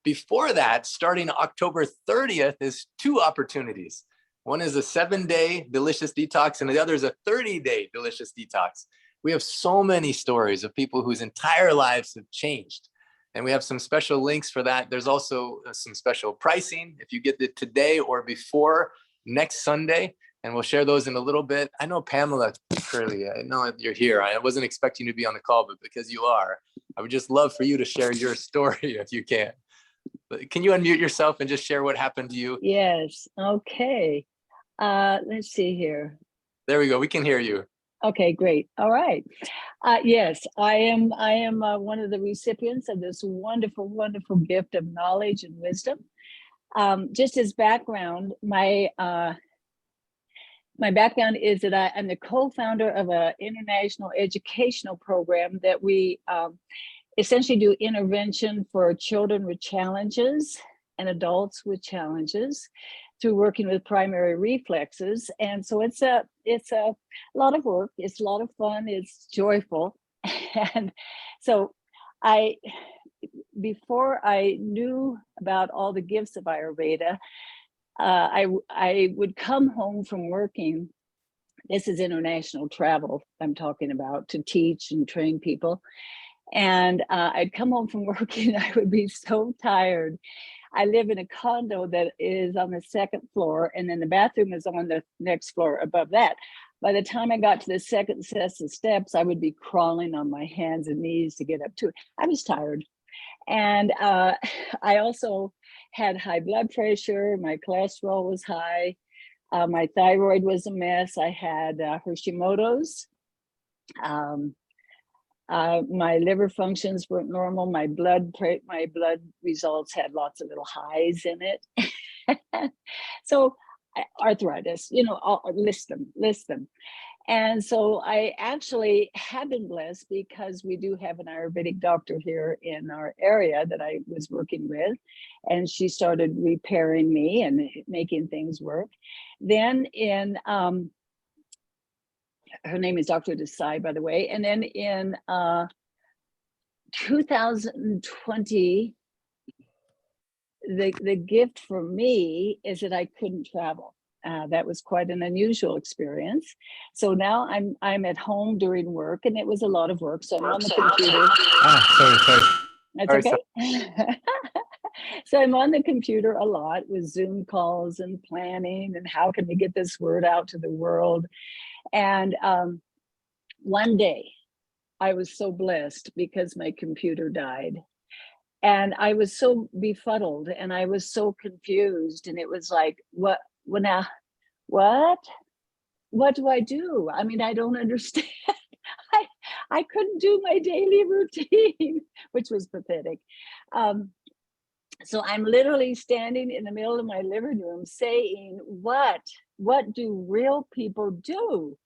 Before that, starting October 30th, is 2 opportunities. One is a 7-day delicious detox, and the other is a 30-day delicious detox. We have so many stories of people whose entire lives have changed, and we have some special links for that. There's also some special pricing if you get it today or before next Sunday, and we'll share those in a little bit. I know Pamela Curley, I know you're here. I wasn't expecting you to be on the call, but because you are, I would just love for you to share your story if you can. Can you unmute yourself and just share what happened to you? Yes. Okay. Let's see here. There we go. We can hear you. Okay, great. All right. Yes, I am one of the recipients of this wonderful, wonderful gift of knowledge and wisdom. Just as background, my background is that I'm the co-founder of an international educational program that we essentially do intervention for children with challenges and adults with challenges through working with primary reflexes. And so it's a lot of work. It's a lot of fun. It's joyful. And so before I knew about all the gifts of Ayurveda, I would come home from working. This is international travel I'm talking about, to teach and train people. And I'd come home from working, I would be so tired. I live in a condo that is on the 2nd floor, and then the bathroom is on the next floor above that. By the time I got to the 2nd set of steps, I would be crawling on my hands and knees to get up to it. I was tired. And I also had high blood pressure. My cholesterol was high. My thyroid was a mess. I had Hashimoto's. My liver functions weren't normal. My blood results had lots of little highs in it. So arthritis, list them. And so I actually have been blessed because we do have an Ayurvedic doctor here in our area that I was working with, and she started repairing me and making things work. Then in, her name is Dr. Desai, by the way. And then in 2020, the gift for me is that I couldn't travel. That was quite an unusual experience. So now I'm at home during work, and it was a lot of work. So I'm on the computer. Sorry. That's okay. So I'm on the computer a lot with Zoom calls and planning and how can we get this word out to the world. And one day I was so blessed because my computer died. And I was so befuddled and I was so confused. And it was like, what do I do? I mean, I don't understand. I couldn't do my daily routine, which was pathetic. So I'm literally standing in the middle of my living room saying, what do real people do?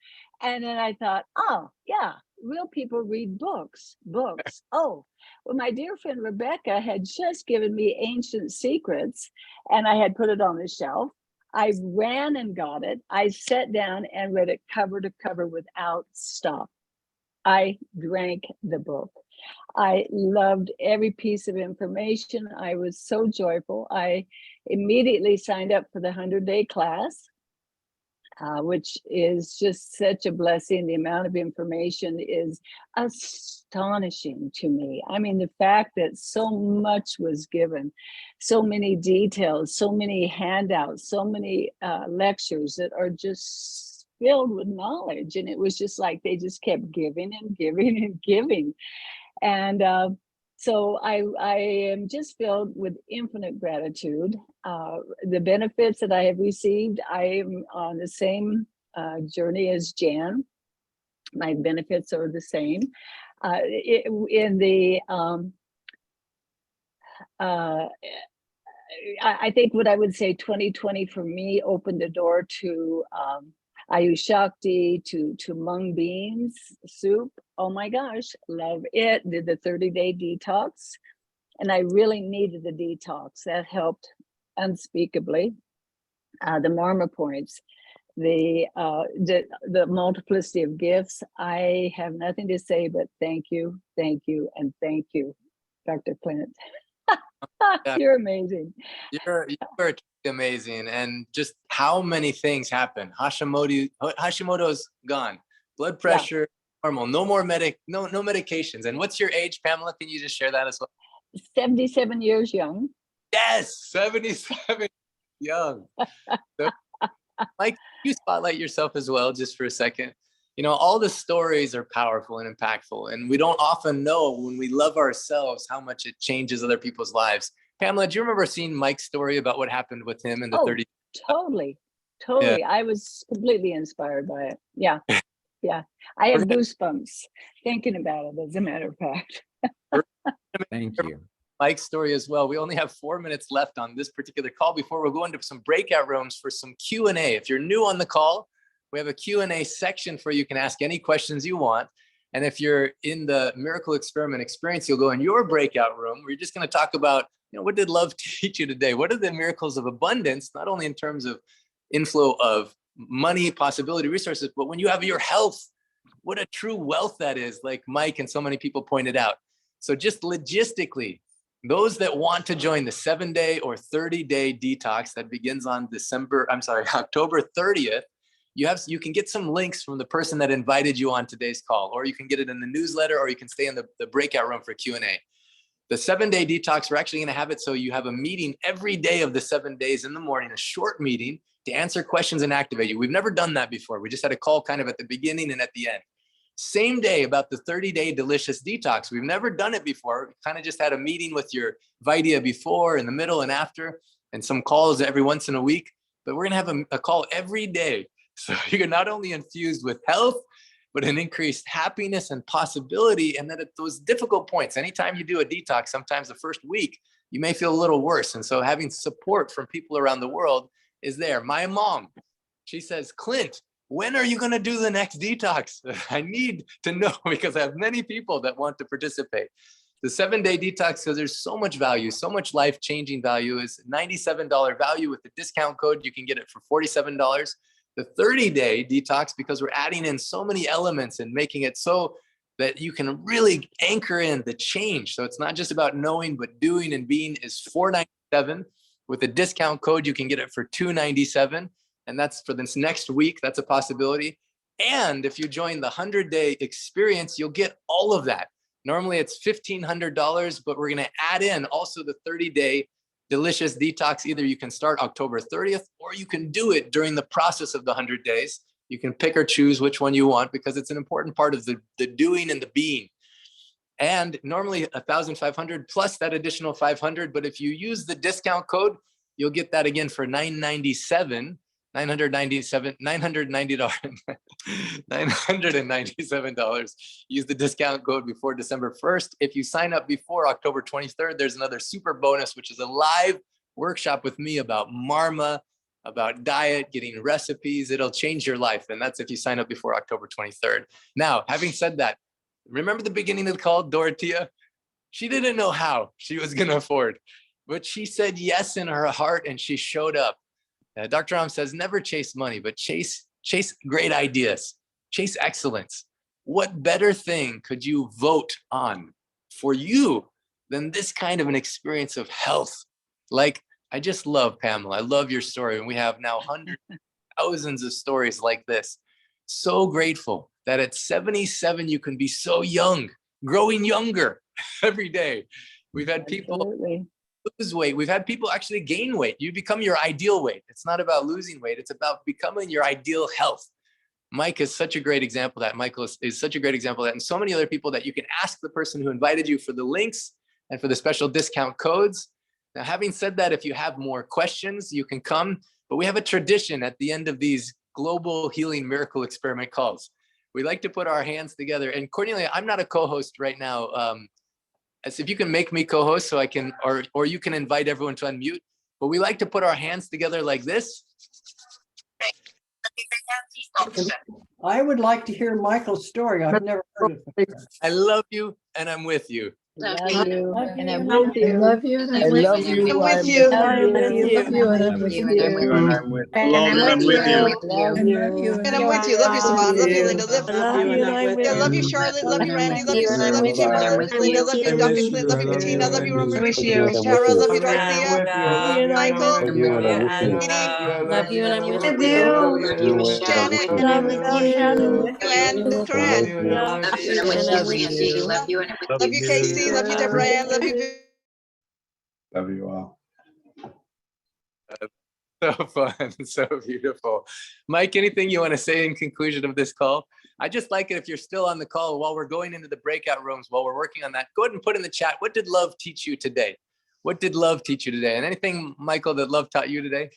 And then I thought, oh yeah, real people read books. Oh, well, my dear friend Rebecca had just given me Ancient Secrets and I had put it on the shelf. I ran and got it. I sat down and read it cover to cover without stop. I drank the book. I loved every piece of information. I was so joyful. I immediately signed up for the 100-day class, which is just such a blessing. The amount of information is astonishing to me. I mean, the fact that so much was given, so many details, so many handouts, so many lectures that are just filled with knowledge. And it was just like they just kept giving and giving and giving. And so I am just filled with infinite gratitude. The benefits that I have received, I am on the same journey as Jan. My benefits are the same. I think what I would say 2020 for me opened the door to Ayush Shakti, to mung beans soup. Oh my gosh, love it. Did the 30-day detox. And I really needed the detox. That helped unspeakably. The Marma points, the multiplicity of gifts. I have nothing to say but thank you, and thank you, Dr. Clint. You're amazing. You're amazing. And just how many things happen. Hashimoto's gone. Blood pressure, normal. No more no medications. And what's your age, Pamela? Can you just share that as well? 77 years young. Yes, 77 young. So, Mike, you spotlight yourself as well, just for a second. You know, all the stories are powerful and impactful, and we don't often know when we love ourselves how much it changes other people's lives. Pamela, do you remember seeing Mike's story about what happened with him in the 30s? Totally. Yeah. I was completely inspired by it. Yeah. I have goosebumps thinking about it, as a matter of fact. Thank you. Mike's story as well. We only have 4 minutes left on this particular call before we'll go into some breakout rooms for some Q&A. If you're new on the call, we have a Q&A section for you can ask any questions you want. And if you're in the Miracle Experiment experience, you'll go in your breakout room where you're just going to talk about, you know, what did love teach you today? What are the miracles of abundance, not only in terms of inflow of money, possibility, resources, but when you have your health, what a true wealth that is, like Mike and so many people pointed out. So just logistically, those that want to join the 7-day or 30-day detox that begins on October 30th, you can get some links from the person that invited you on today's call, or you can get it in the newsletter, or you can stay in the breakout room for Q&A. The 7-day detox, we're actually going to have it so you have a meeting every day of the 7 days in the morning, a short meeting to answer questions and activate you. We've never done that before. We just had a call kind of at the beginning and at the end. Same day about the 30-day delicious detox. We've never done it before. We kind of just had a meeting with your Vidya before, in the middle, and after, and some calls every once in a week. But we're going to have a call every day. So you're not only infused with health, but an increased happiness and possibility. And then at those difficult points, anytime you do a detox, sometimes the first week, you may feel a little worse. And so having support from people around the world is there. My mom, she says, Clint, when are you going to do the next detox? I need to know because I have many people that want to participate. The 7-day detox, because there's so much value, so much life-changing value, is $97 value. With the discount code, you can get it for $47. The 30-day detox, because we're adding in so many elements and making it so that you can really anchor in the change. So it's not just about knowing, but doing and being, is $497. With the discount code, you can get it for $297. And that's for this next week. That's a possibility. And if you join the 100-day experience, you'll get all of that. Normally it's $1,500, but we're going to add in also the 30-day delicious detox. Either you can start October 30th, or you can do it during the process of the 100 days. You can pick or choose which one you want, because it's an important part of the doing and the being. And normally 1,500 plus that additional 500. But if you use the discount code, you'll get that again for $997. $997. Use the discount code before December 1st. If you sign up before October 23rd, there's another super bonus, which is a live workshop with me about Marma, about diet, getting recipes. It'll change your life. And that's if you sign up before October 23rd. Now, having said that, remember the beginning of the call, Dorothea? She didn't know how she was going to afford, but she said yes in her heart, and she showed up. Dr. Ram says, never chase money, but chase great ideas, chase excellence. What better thing could you vote on for you than this kind of an experience of health? Like, I just love Pamela. I love your story. And we have now hundreds, thousands of stories like this. So grateful that at 77, you can be so young, growing younger every day. We've had people Absolutely. lose weight. We've had people actually gain weight. You become your ideal weight. It's not about losing weight. It's about becoming your ideal health. Mike is such a great example of that. Michael is such a great example of that. And so many other people that you can ask the person who invited you for the links and for the special discount codes. Now, having said that, if you have more questions, you can come. But we have a tradition at the end of these Global Healing Miracle Experiment calls. We like to put our hands together. And Cornelia, I'm not a co-host right now. As if you can make me co-host so I can, or you can invite everyone to unmute, but we like to put our hands together like this. I would like to hear Michael's story. I've never heard of it. I love you and I'm with you. Love you. And I'm Love with you. love you. I love you. I'm with you. Love you. And I'm with you. I'm with you. Love you. And I'm with you. Love you, Savan. Love you, Linda. Love you. And I'm with Yeah, you. love you, Charlotte. Love you, Randy. Love you, Sue. Love you, Jamila. Love you, Linda. Love you, Dr. Clint. Love you, Katina. Love you, Roman. Wish you. Tara. Love you, Dorothea. Michael. Love you. And I'm with you. Janet. And I'm with you. And Corinne. Love you. And I'm with you. Love you, Casey. Love you, Deborah Ann. Love you. Love you all. So fun, so beautiful. Mike, anything you want to say in conclusion of this call? I just like it if you're still on the call while we're going into the breakout rooms, while we're working on that, go ahead and put in the chat, what did love teach you today? What did love teach you today? And anything, Michael, that love taught you today?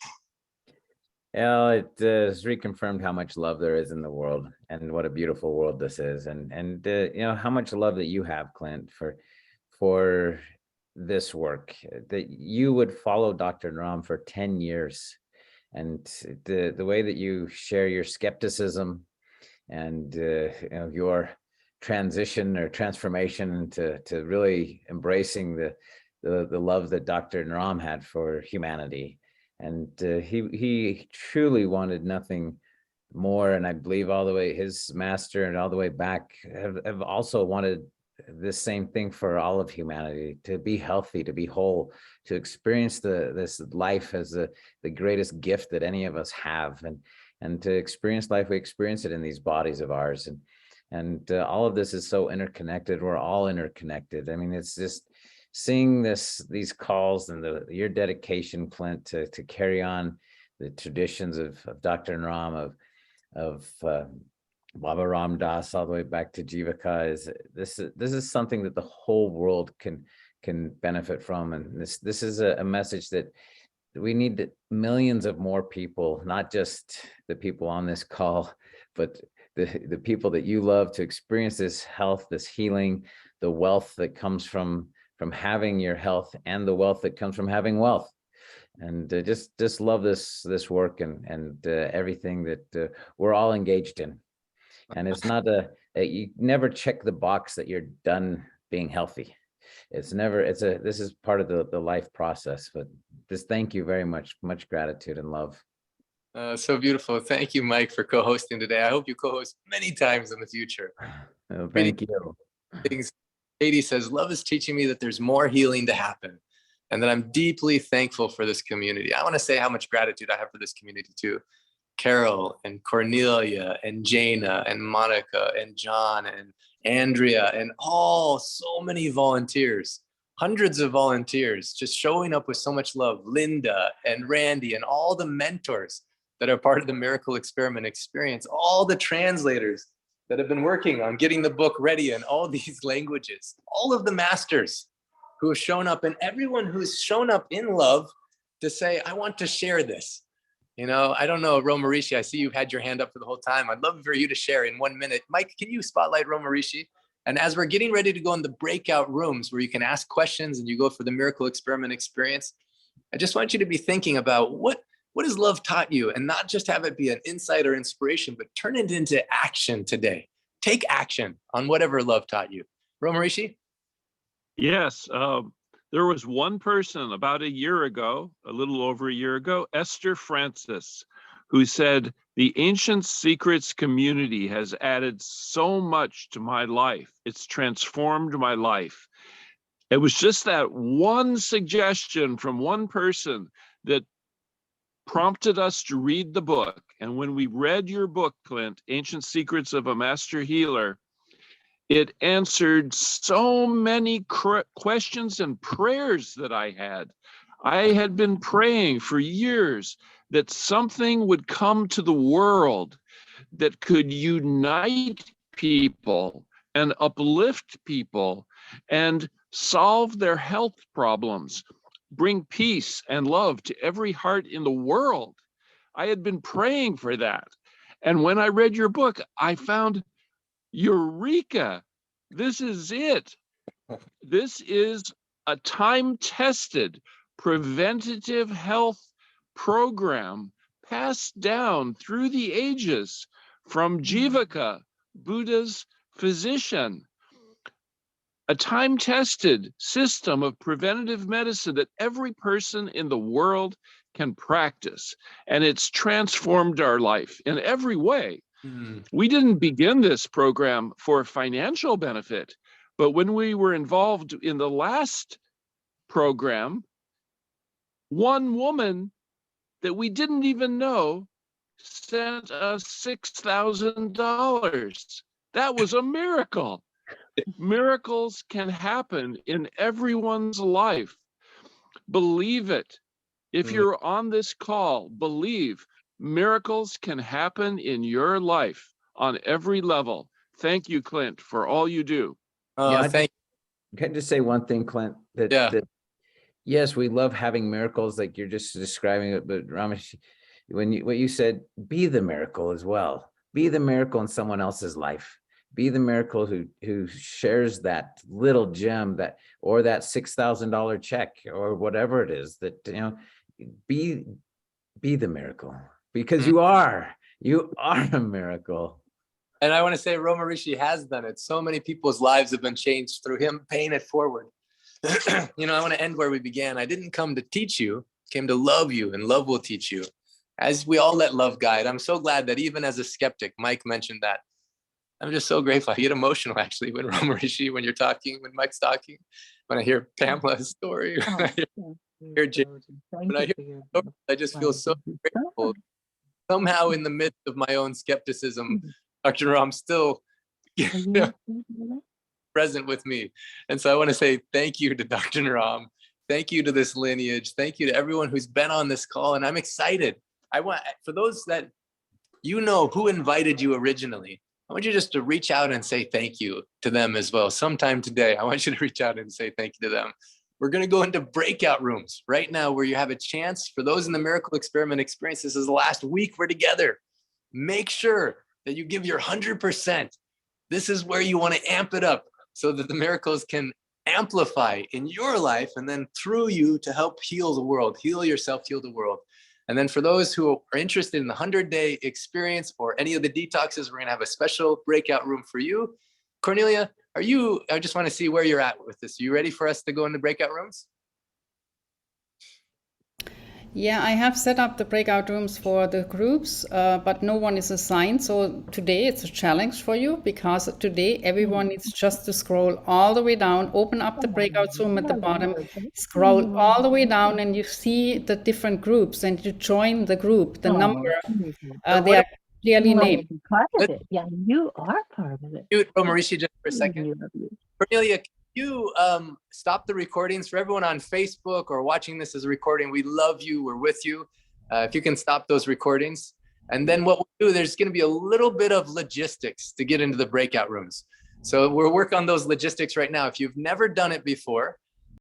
Yeah, it has reconfirmed how much love there is in the world and what a beautiful world this is. And you know, how much love that you have, Clint, for this work, that you would follow Dr. Ram for 10 years. And the way that you share your skepticism and you know, your transition or transformation to really embracing the love that Dr. Ram had for humanity. And he truly wanted nothing more. And I believe all the way his master and all the way back have also wanted this same thing for all of humanity, to be healthy, to be whole, to experience this life as the greatest gift that any of us have. And to experience life, we experience it in these bodies of ours. And all of this is so interconnected. We're all interconnected. I mean, it's just seeing these calls and your dedication, Clint, to carry on the traditions of Dr. Ram, of Baba Ram Das, all the way back to Jivaka. This is something that the whole world can benefit from. And this is a message that we need millions of more people, not just the people on this call, but the people that you love, to experience this health, this healing, the wealth that comes from having your health, and the wealth that comes from having wealth. and just love this work and everything that we're all engaged in. And it's not you never check the box that you're done being healthy. It's never, this is part of the life process, but just thank you very much, much gratitude and love. So beautiful. Thank you, Mike, for co-hosting today. I hope you co-host many times in the future. Oh, thank you. Katie says, love is teaching me that there's more healing to happen and that I'm deeply thankful for this community. I want to say how much gratitude I have for this community too. Carol and Cornelia and Jana and Monica and John and Andrea and so many volunteers, hundreds of volunteers just showing up with so much love. Linda and Randy and all the mentors that are part of the Miracle Experiment experience, all the translators that have been working on getting the book ready in all these languages, all of the masters who have shown up, and everyone who's shown up in love to say, I want to share this. You know, I don't know, Romarishi, I see you've had your hand up for the whole time. I'd love for you to share in 1 minute. Mike, can you spotlight Romarishi? And as we're getting ready to go in the breakout rooms where you can ask questions and you go for the Miracle Experiment experience, I just want you to be thinking about what has love taught you, and not just have it be an insight or inspiration, but turn it into action today. Take action on whatever love taught you. Romarishi? Yes, there was one person about a year ago, a little over a year ago, Esther Francis, who said, the Ancient Secrets community has added so much to my life. It's transformed my life. It was just that one suggestion from one person that prompted us to read the book. And when we read your book, Clint, Ancient Secrets of a Master Healer, it answered so many questions and prayers that I had. I had been praying for years that something would come to the world that could unite people and uplift people and solve their health problems, bring peace and love to every heart in the world. I had been praying for that. And when I read your book, I found, eureka, this is it. This is a time-tested preventative health program passed down through the ages from Jivaka, Buddha's physician. A time-tested system of preventative medicine that every person in the world can practice. And it's transformed our life in every way. We didn't begin this program for financial benefit, but when we were involved in the last program, one woman that we didn't even know sent us $6,000. That was a miracle. Miracles can happen in everyone's life. Believe it. If you're on this call, believe miracles can happen in your life on every level. Thank you, Clint, for all you do. Can I just say one thing, Clint? That yes, we love having miracles like you're just describing it, but Ramesh, what you said, be the miracle as well. Be the miracle in someone else's life. Be the miracle who shares that little gem or that $6,000 check or whatever it is that, be the miracle, because you are a miracle. And I want to say Romarishi has done it. So many people's lives have been changed through him paying it forward. I want to end where we began. I didn't come to teach you, came to love you, and love will teach you. As we all let love guide. I'm so glad that even as a skeptic, Mike mentioned that. I'm just so grateful. I get emotional actually when Romarishi, when you're talking, when Mike's talking, when I hear Pamela's story, when I hear Jane, when I hear stories, I just feel so grateful. Somehow in the midst of my own skepticism, Dr. Ram still present with me. And so I want to say thank you to Dr. Ram. Thank you to this lineage. Thank you to everyone who's been on this call. And I'm excited. I want, for those that who invited you originally, I want you just to reach out and say thank you to them as well. Sometime today, I want you to reach out and say thank you to them. We're going to go into breakout rooms right now where you have a chance. For those in the Miracle Experiment experience, this is the last week we're together. Make sure that you give your 100%. This is where you want to amp it up so that the miracles can amplify in your life, and then through you to help heal the world, heal yourself, heal the world. And then for those who are interested in the 100-day experience or any of the detoxes, we're going to have a special breakout room for you. Cornelia, I just want to see where you're at with this. Are you ready for us to go into breakout rooms? Yeah, I have set up the breakout rooms for the groups, but no one is assigned. So today it's a challenge for you, because today everyone needs just to scroll all the way down, open up the breakout room at the bottom, scroll all the way down, and you see the different groups, and you join the group, the number. They are clearly named. Part of it. Yeah, you are part of it. Mute Mauricio just for a second. Cornelia, you stop the recordings for everyone on Facebook or watching this as a recording. We love you. We're with you. If you can stop those recordings. And then what we'll do, there's going to be a little bit of logistics to get into the breakout rooms. So we're working on those logistics right now. If you've never done it before,